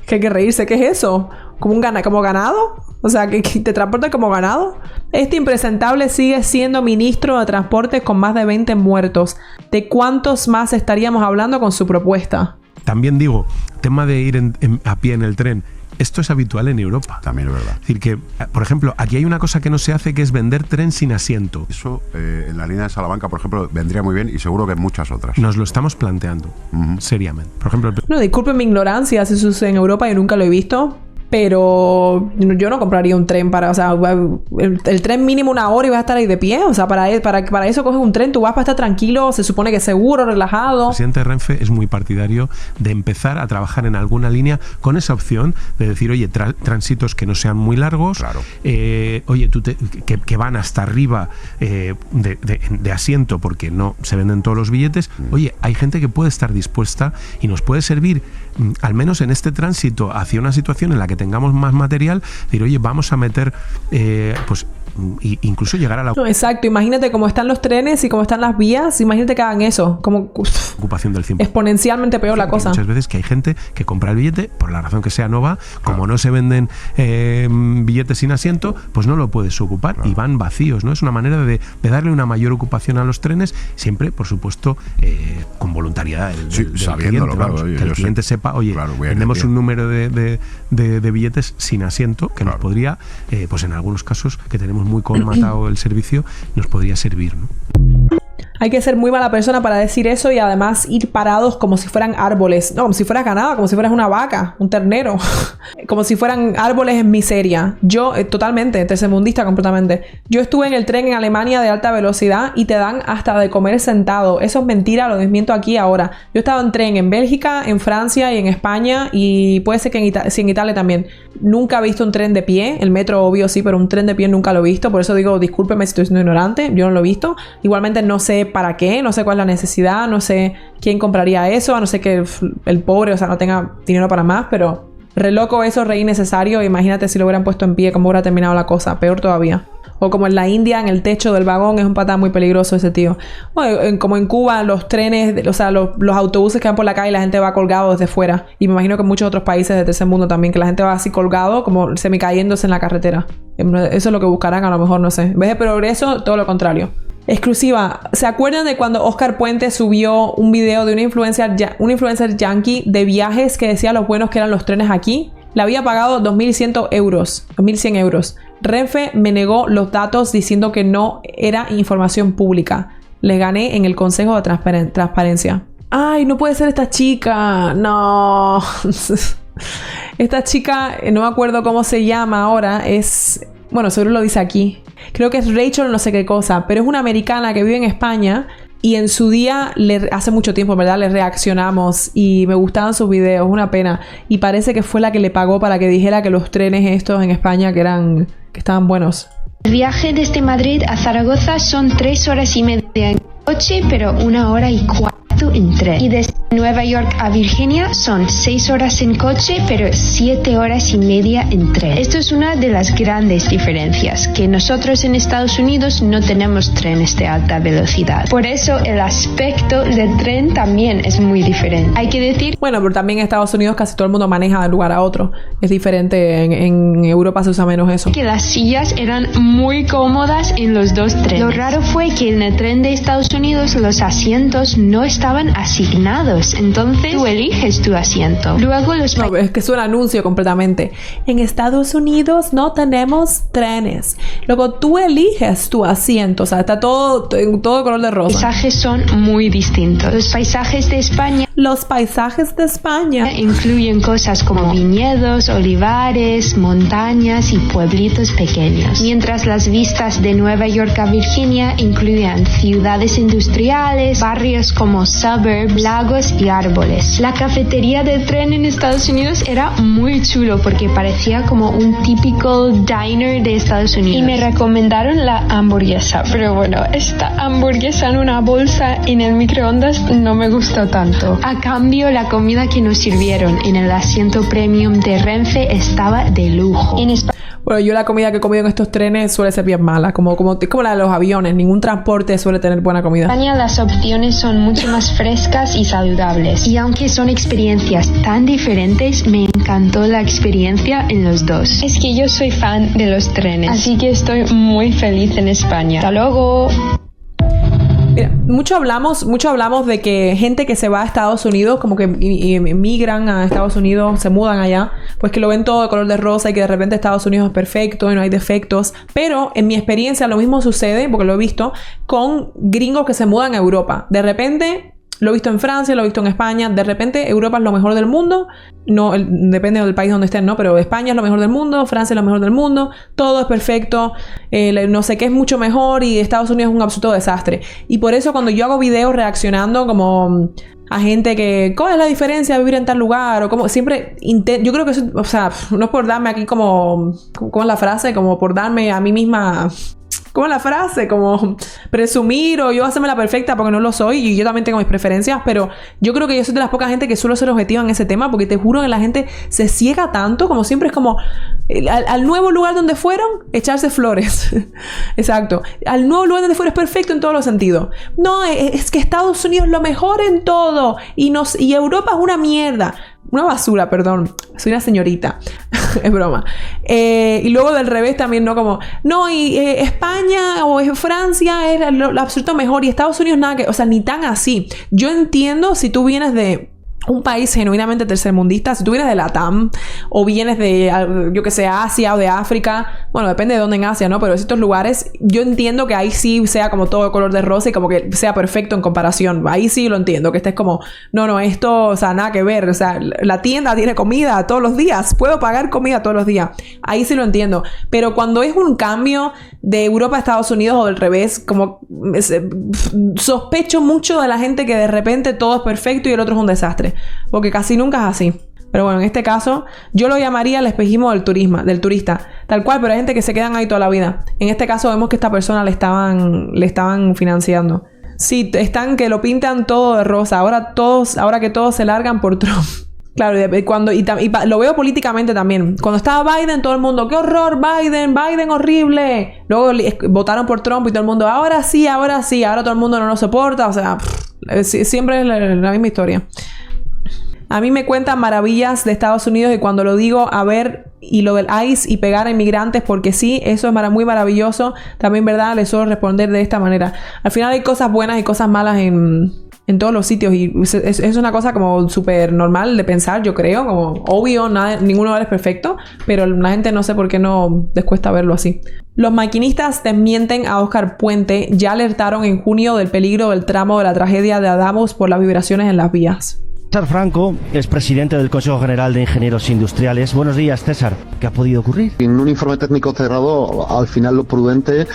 ¿Qué hay que reírse? ¿Qué es eso? ¿Como ganado? O sea, que te transporta como ganado. Este impresentable sigue siendo ministro de Transporte con más de 20 muertos. ¿De cuántos más estaríamos hablando con su propuesta? También digo, tema de ir a pie en el tren. Esto es habitual en Europa. También es verdad. Es decir, que, por ejemplo, aquí hay una cosa que no se hace, que es vender tren sin asiento. Eso en la línea de Salamanca, por ejemplo, vendría muy bien y seguro que en muchas otras. Nos lo estamos planteando, seriamente. Por ejemplo, no, disculpen mi ignorancia, si eso sucede en Europa, yo nunca lo he visto. Pero yo no compraría un tren para... O sea, el tren mínimo 1 hora y vas a estar ahí de pie. O sea, para eso coges un tren. Tú vas para estar tranquilo, se supone que seguro, relajado. El presidente Renfe es muy partidario de empezar a trabajar en alguna línea con esa opción de decir, oye, tránsitos que no sean muy largos. Claro. Oye, que van hasta arriba de asiento porque no se venden todos los billetes. Oye, hay gente que puede estar dispuesta y nos puede servir, al menos en este tránsito, hacia una situación en la que tengamos más material, decir, oye, vamos a meter, pues, incluso llegar a la... No, exacto, imagínate cómo están los trenes y cómo están las vías, imagínate que hagan eso, como... Ocupación del 100%. Exponencialmente peor la cosa. Muchas veces que hay gente que compra el billete, por la razón que sea, no va, como no se venden billetes sin asiento, pues no lo puedes ocupar y van vacíos, ¿no? Es una manera de darle una mayor ocupación a los trenes, siempre, por supuesto, con voluntariedad del sabiéndolo, cliente, claro, vamos, que el cliente sepa, oye, vendemos un número de billetes sin asiento que nos podría, pues en algunos casos que tenemos muy colmatado el servicio, nos podría servir, ¿no? Hay que ser muy mala persona para decir eso y además ir parados como si fueran árboles. No, como si fueras ganado, como si fueras una vaca, un ternero. Como si fueran árboles en miseria. Yo, totalmente, tercermundista completamente. Yo estuve en el tren en Alemania de alta velocidad y te dan hasta de comer sentado. Eso es mentira, lo desmiento aquí ahora. Yo he estado en tren en Bélgica, en Francia y en España y puede ser que en Italia también. Nunca he visto un tren de pie. El metro, obvio, sí, pero un tren de pie nunca lo he visto. Por eso digo, discúlpeme si estoy siendo ignorante. Yo no lo he visto. Igualmente no sé para qué, no sé cuál es la necesidad, no sé quién compraría eso, a no ser que el pobre, o sea, no tenga dinero para más, pero re loco eso, re innecesario. Imagínate si lo hubieran puesto en pie, cómo hubiera terminado la cosa, peor todavía. O como en la India, en el techo del vagón, es un patán muy peligroso ese tío. O como en Cuba, los trenes, o sea, los autobuses que van por la calle y la gente va colgado desde fuera. Y me imagino que en muchos otros países de tercer mundo también, que la gente va así colgado, como semicayéndose en la carretera. Eso es lo que buscarán, a lo mejor, no sé. En vez de progreso, todo lo contrario. Exclusiva. ¿Se acuerdan de cuando Oscar Puente subió un video de una influencer yankee de viajes que decía lo buenos que eran los trenes aquí? Le había pagado 2.100 euros. 2.100 euros. Renfe me negó los datos diciendo que no era información pública. Le gané en el Consejo de Transparencia. ¡Ay, no puede ser esta chica! ¡No! Esta chica, no me acuerdo cómo se llama ahora, es... Bueno, seguro lo dice aquí. Creo que es Rachel no sé qué cosa, pero es una americana que vive en España y en su día, hace mucho tiempo, ¿verdad? Le reaccionamos y me gustaban sus videos, una pena. Y parece que fue la que le pagó para que dijera que los trenes estos en España que estaban buenos. El viaje desde Madrid a Zaragoza son 3 horas y media en coche, pero 1 hora y cuarto en tren. Y desde Nueva York a Virginia son 6 horas en coche, pero 7 horas y media en tren. Esto es una de las grandes diferencias, que nosotros en Estados Unidos no tenemos trenes de alta velocidad. Por eso el aspecto del tren también es muy diferente. Hay que decir... Bueno, pero también en Estados Unidos casi todo el mundo maneja de un lugar a otro. Es diferente, en Europa se usa menos eso. Que las sillas eran muy cómodas en los dos trenes. Lo raro fue que en el tren de Estados Unidos los asientos no estaban asignados. Entonces tú eliges tu asiento. Luego No, es que es un anuncio completamente. En Estados Unidos no tenemos trenes. Luego tú eliges tu asiento. O sea, está todo color de rosa. Los paisajes son muy distintos. Los paisajes de España incluyen cosas como viñedos, olivares, montañas y pueblitos pequeños. Mientras las vistas de Nueva York a Virginia incluían ciudades industriales, barrios como suburbs, lagos y árboles. La cafetería del tren en Estados Unidos era muy chulo porque parecía como un típico diner de Estados Unidos. Y me recomendaron la hamburguesa, pero bueno, esta hamburguesa en una bolsa en el microondas no me gustó tanto. A cambio, la comida que nos sirvieron en el asiento premium de Renfe estaba de lujo. Bueno, yo la comida que he comido en estos trenes suele ser bien mala, como la de los aviones. Ningún transporte suele tener buena comida. En España las opciones son mucho más frescas y saludables. Y aunque son experiencias tan diferentes, me encantó la experiencia en los dos. Es que yo soy fan de los trenes, así que estoy muy feliz en España. ¡Hasta luego! Mira, mucho hablamos de que gente que se va a Estados Unidos, como que emigran a Estados Unidos, se mudan allá, pues que lo ven todo de color de rosa y que de repente Estados Unidos es perfecto y no hay defectos. Pero en mi experiencia lo mismo sucede, porque lo he visto, con gringos que se mudan a Europa. De repente, lo he visto en Francia, lo he visto en España. De repente, Europa es lo mejor del mundo. No, depende del país donde estén, ¿no? Pero España es lo mejor del mundo, Francia es lo mejor del mundo. Todo es perfecto. No sé qué es mucho mejor y Estados Unidos es un absoluto desastre. Y por eso cuando yo hago videos reaccionando como a gente que... ¿Cuál es la diferencia de vivir en tal lugar? O como siempre... Yo creo que eso... O sea, no es por darme aquí como es la frase? Como por darme a mí misma... ¿Cómo es la frase? Como presumir o yo hacerme la perfecta porque no lo soy y yo también tengo mis preferencias, pero yo creo que yo soy de las pocas gente que suelo ser objetiva en ese tema porque te juro que la gente se ciega tanto, como siempre es como al nuevo lugar donde fueron, echarse flores. Exacto. Al nuevo lugar donde fueron es perfecto en todos los sentidos. No, es que Estados Unidos es lo mejor en todo y Europa es una mierda. Una basura, perdón. Soy una señorita. Es broma. Y luego del revés también, ¿no? Como, no, y España o Francia es lo absoluto mejor y Estados Unidos nada que... O sea, ni tan así. Yo entiendo si tú vienes de un país genuinamente tercermundista, si tú vienes de Latam o vienes de, yo que sé, Asia o de África, bueno, depende de dónde en Asia, ¿no? Pero en estos lugares, yo entiendo que ahí sí sea como todo color de rosa y como que sea perfecto en comparación. Ahí sí lo entiendo, que estés como, no, esto, o sea, nada que ver. O sea, la tienda tiene comida todos los días. Puedo pagar comida todos los días. Ahí sí lo entiendo. Pero cuando es un cambio de Europa a Estados Unidos o del revés, como sospecho mucho de la gente que de repente todo es perfecto y el otro es un desastre. Porque casi nunca es así. Pero bueno, en este caso, yo lo llamaría el espejismo del turista. Tal cual, pero hay gente que se quedan ahí toda la vida. En este caso vemos que esta persona le estaban financiando. Sí, están que lo pintan todo de rosa. Ahora que todos se largan por Trump. Claro, y lo veo políticamente también. Cuando estaba Biden, todo el mundo, ¡qué horror! Biden horrible. Luego votaron por Trump y todo el mundo, ahora sí, ahora todo el mundo no lo soporta. O sea, siempre es la misma historia. A mí me cuentan maravillas de Estados Unidos y cuando lo digo, a ver, y lo del ICE y pegar a inmigrantes, porque sí, eso es muy maravilloso. También, ¿verdad? Les suelo responder de esta manera. Al final hay cosas buenas y cosas malas en todos los sitios y es una cosa como súper normal de pensar, yo creo, como obvio, ninguno es perfecto, pero la gente no sé por qué no les cuesta verlo así. Los maquinistas desmienten a Óscar Puente, ya alertaron en junio del peligro del tramo de la tragedia de Adamos por las vibraciones en las vías. César Franco es presidente del Consejo General de Ingenieros Industriales. Buenos días, César. ¿Qué ha podido ocurrir? En un informe técnico cerrado, al final lo prudente,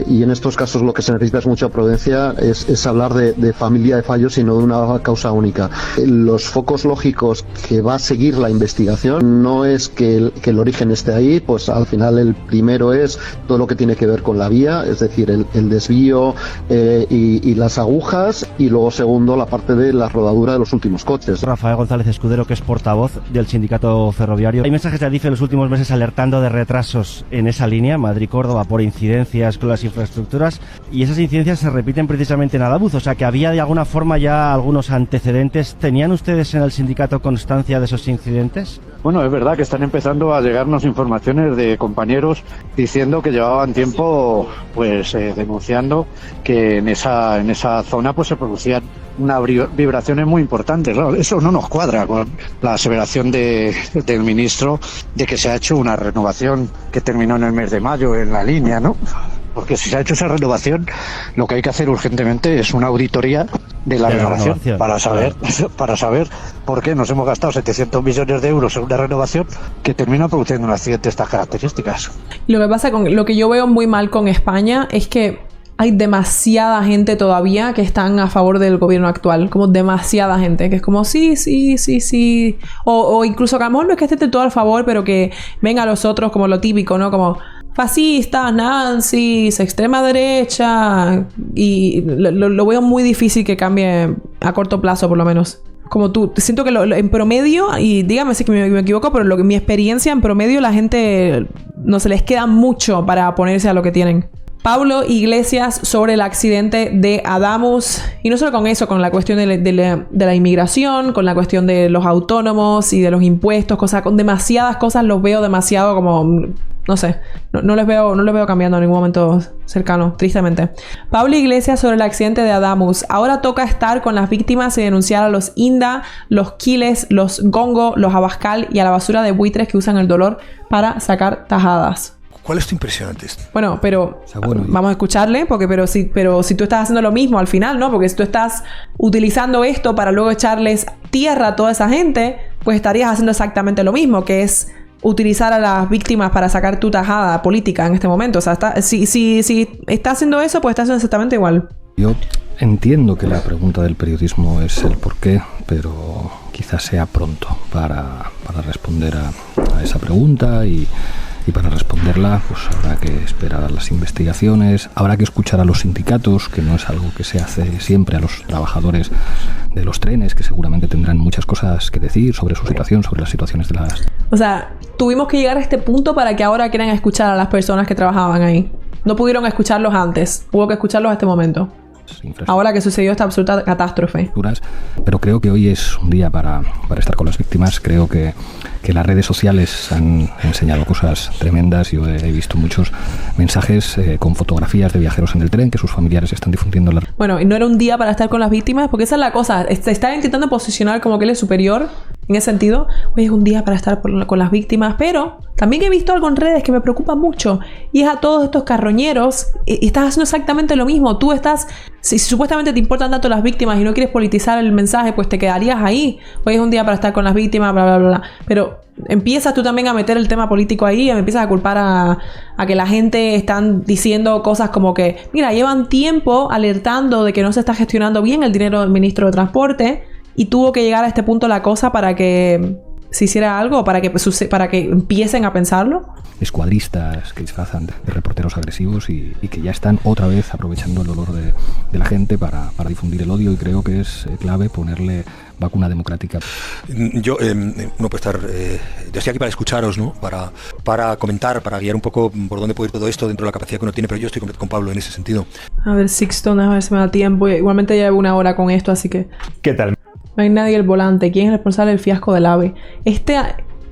y en estos casos lo que se necesita es mucha prudencia, es hablar de familia de fallos y no de una causa única. Los focos lógicos que va a seguir la investigación no es que el origen esté ahí, pues al final el primero es todo lo que tiene que ver con la vía, es decir, el desvío y las agujas, y luego segundo la parte de la rodadura de los últimos coches. Rafael González Escudero, que es portavoz del sindicato ferroviario. Hay mensajes de Adif en los últimos meses alertando de retrasos en esa línea, Madrid-Córdoba, por incidencias con las infraestructuras, y esas incidencias se repiten precisamente en Adabuz, o sea que había de alguna forma ya algunos antecedentes. ¿Tenían ustedes en el sindicato constancia de esos incidentes? Bueno, es verdad que están empezando a llegarnos informaciones de compañeros diciendo que llevaban tiempo pues denunciando que en esa zona pues se producían unas vibraciones muy importantes. Claro, eso no nos cuadra con la aseveración del ministro de que se ha hecho una renovación que terminó en el mes de mayo en la línea, ¿no? Porque si se ha hecho esa renovación, lo que hay que hacer urgentemente es una auditoría de la renovación para saber por qué nos hemos gastado 700 millones de euros en una renovación que termina produciendo un accidente de estas características. Lo que pasa lo que yo veo muy mal con España es que hay demasiada gente todavía que están a favor del gobierno actual, como demasiada gente, que es como sí, o incluso que a lo mejor no es que esté todo a favor, pero que venga a los otros como lo típico, ¿no? Como fascistas, nazis, extrema derecha, y lo veo muy difícil que cambie a corto plazo, por lo menos. como tú. Siento que en promedio, y dígame si me equivoco, pero mi experiencia, en promedio la gente no se les queda mucho para ponerse a lo que tienen. Pablo Iglesias sobre el accidente de Adamus, y no solo con eso, con la cuestión de la inmigración, con la cuestión de los autónomos y de los impuestos, con demasiadas cosas los veo demasiado como, no sé, no les veo cambiando en ningún momento cercano, tristemente. Pablo Iglesias sobre el accidente de Adamus. Ahora toca estar con las víctimas y denunciar a los Inda, los Quiles, los Gongo, los Abascal y a la basura de buitres que usan el dolor para sacar tajadas. ¿Cuál es tu impresión ante esto? Bueno, pero vamos a escucharle, pero si tú estás haciendo lo mismo al final, ¿no? Porque si tú estás utilizando esto para luego echarles tierra a toda esa gente, pues estarías haciendo exactamente lo mismo, que es utilizar a las víctimas para sacar tu tajada política en este momento. O sea, si está haciendo eso, pues está haciendo exactamente igual. Yo entiendo que la pregunta del periodismo es el porqué, pero quizás sea pronto para responder a esa pregunta y para responderla pues habrá que esperar a las investigaciones, habrá que escuchar a los sindicatos, que no es algo que se hace siempre, a los trabajadores de los trenes, que seguramente tendrán muchas cosas que decir sobre su situación, sobre las situaciones de las... O sea, tuvimos que llegar a este punto para que ahora quieran escuchar a las personas que trabajaban ahí. No pudieron escucharlos antes, hubo que escucharlos a este momento. Ahora que sucedió esta absoluta catástrofe. Pero creo que hoy es un día para estar con las víctimas. Creo que las redes sociales han enseñado cosas tremendas. Yo he visto muchos mensajes con fotografías de viajeros en el tren que sus familiares están difundiendo. Bueno, y no era un día para estar con las víctimas, porque esa es la cosa. Se está intentando posicionar como que él es superior en ese sentido. Hoy es un día para estar con las víctimas, pero también he visto algo en redes que me preocupa mucho, y es a todos estos carroñeros, y estás haciendo exactamente lo mismo. Tú estás, si supuestamente te importan tanto las víctimas y no quieres politizar el mensaje, pues te quedarías ahí. Hoy es un día para estar con las víctimas, bla, bla, bla, bla. Pero empiezas tú también a meter el tema político ahí y me empiezas a culpar a que la gente están diciendo cosas como que, mira, llevan tiempo alertando de que no se está gestionando bien el dinero del ministro de Transporte, y tuvo que llegar a este punto la cosa para que se hiciera algo, para que empiecen a pensarlo. Escuadristas que disfrazan de reporteros agresivos y que ya están otra vez aprovechando el dolor de la gente para difundir el odio, y creo que es clave ponerle vacuna democrática. Yo no puedo estar... yo estoy aquí para escucharos, ¿no? Para comentar, para guiar un poco por dónde puede ir todo esto dentro de la capacidad que uno tiene, pero yo estoy con Pablo en ese sentido. A ver, Sixto, a ver si me da tiempo. Igualmente ya llevo 1 hora con esto, así que... ¿Qué tal? No hay nadie al volante. ¿Quién es el responsable del fiasco del AVE? Esto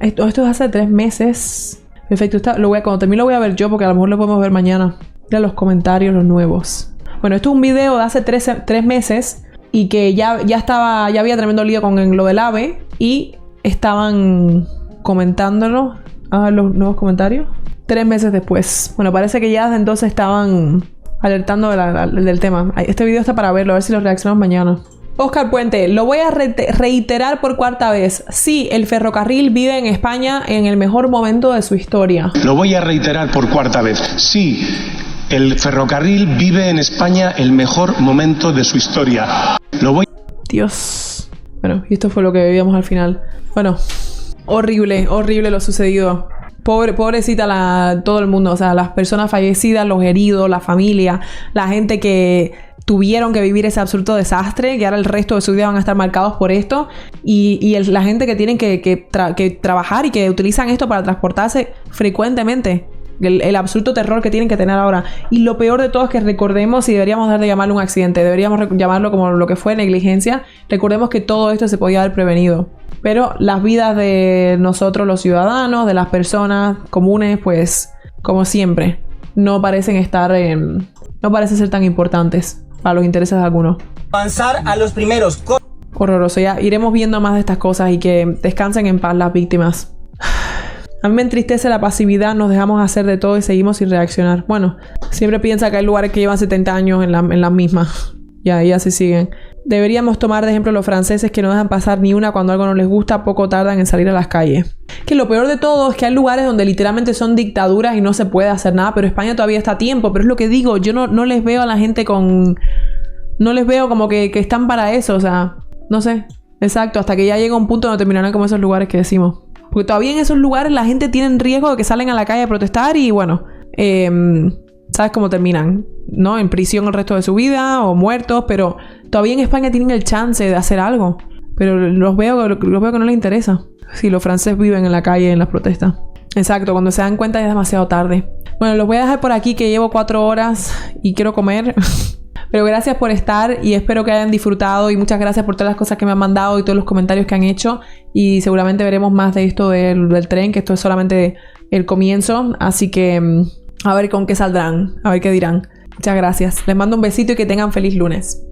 es hace 3 meses. Perfecto. Cuando termine lo voy a ver yo, porque a lo mejor lo podemos ver mañana. Mira los comentarios, los nuevos. Bueno, esto es un video de hace 3 meses. Y que ya había tremendo lío con lo del AVE. Y estaban comentándolo. A ver los nuevos comentarios. 3 meses después. Bueno, parece que ya desde entonces estaban alertando del tema. Este video está para verlo, a ver si lo reaccionamos mañana. Óscar Puente, lo voy a reiterar por 4ª vez. Sí, el ferrocarril vive en España en el mejor momento de su historia. Lo voy a reiterar por 4ª vez. Sí, el ferrocarril vive en España el mejor momento de su historia. Dios. Bueno, y esto fue lo que vivíamos al final. Bueno, horrible lo sucedido. Pobrecita todo el mundo. O sea, las personas fallecidas, los heridos, la familia, la gente que tuvieron que vivir ese absoluto desastre, que ahora el resto de su vida van a estar marcados por esto, y la gente que tienen que trabajar y que utilizan esto para transportarse frecuentemente. El absoluto terror que tienen que tener ahora. Y lo peor de todo es que recordemos, y deberíamos dejar de llamarlo un accidente, deberíamos llamarlo como lo que fue negligencia. Recordemos que todo esto se podía haber prevenido. Pero las vidas de nosotros, los ciudadanos, de las personas comunes, pues, como siempre, no parecen ser tan importantes para los intereses de algunos. Avanzar a los primeros. Horroroso. Ya iremos viendo más de estas cosas, y que descansen en paz las víctimas. A mí me entristece la pasividad, nos dejamos hacer de todo y seguimos sin reaccionar. Bueno, siempre piensa que hay lugares que llevan 70 años en las mismas. Ya así siguen. Deberíamos tomar de ejemplo los franceses, que no dejan pasar ni una cuando algo no les gusta, poco tardan en salir a las calles. Que lo peor de todo es que hay lugares donde literalmente son dictaduras y no se puede hacer nada, pero España todavía está a tiempo. Pero es lo que digo, yo no les veo a la gente no les veo como que están para eso, o sea, no sé. Exacto, hasta que ya llega un punto donde terminarán como esos lugares que decimos. Porque todavía en esos lugares la gente tiene riesgo de que salen a la calle a protestar y bueno, ¿sabes cómo terminan? ¿No? En prisión el resto de su vida o muertos, pero todavía en España tienen el chance de hacer algo. Pero los veo que no les interesa. Si los franceses viven en la calle en las protestas. Exacto, cuando se dan cuenta ya es demasiado tarde. Bueno, los voy a dejar por aquí que llevo 4 horas y quiero comer. Pero gracias por estar y espero que hayan disfrutado y muchas gracias por todas las cosas que me han mandado y todos los comentarios que han hecho. Y seguramente veremos más de esto del tren, que esto es solamente el comienzo. Así que a ver con qué saldrán, a ver qué dirán. Muchas gracias. Les mando un besito y que tengan feliz lunes.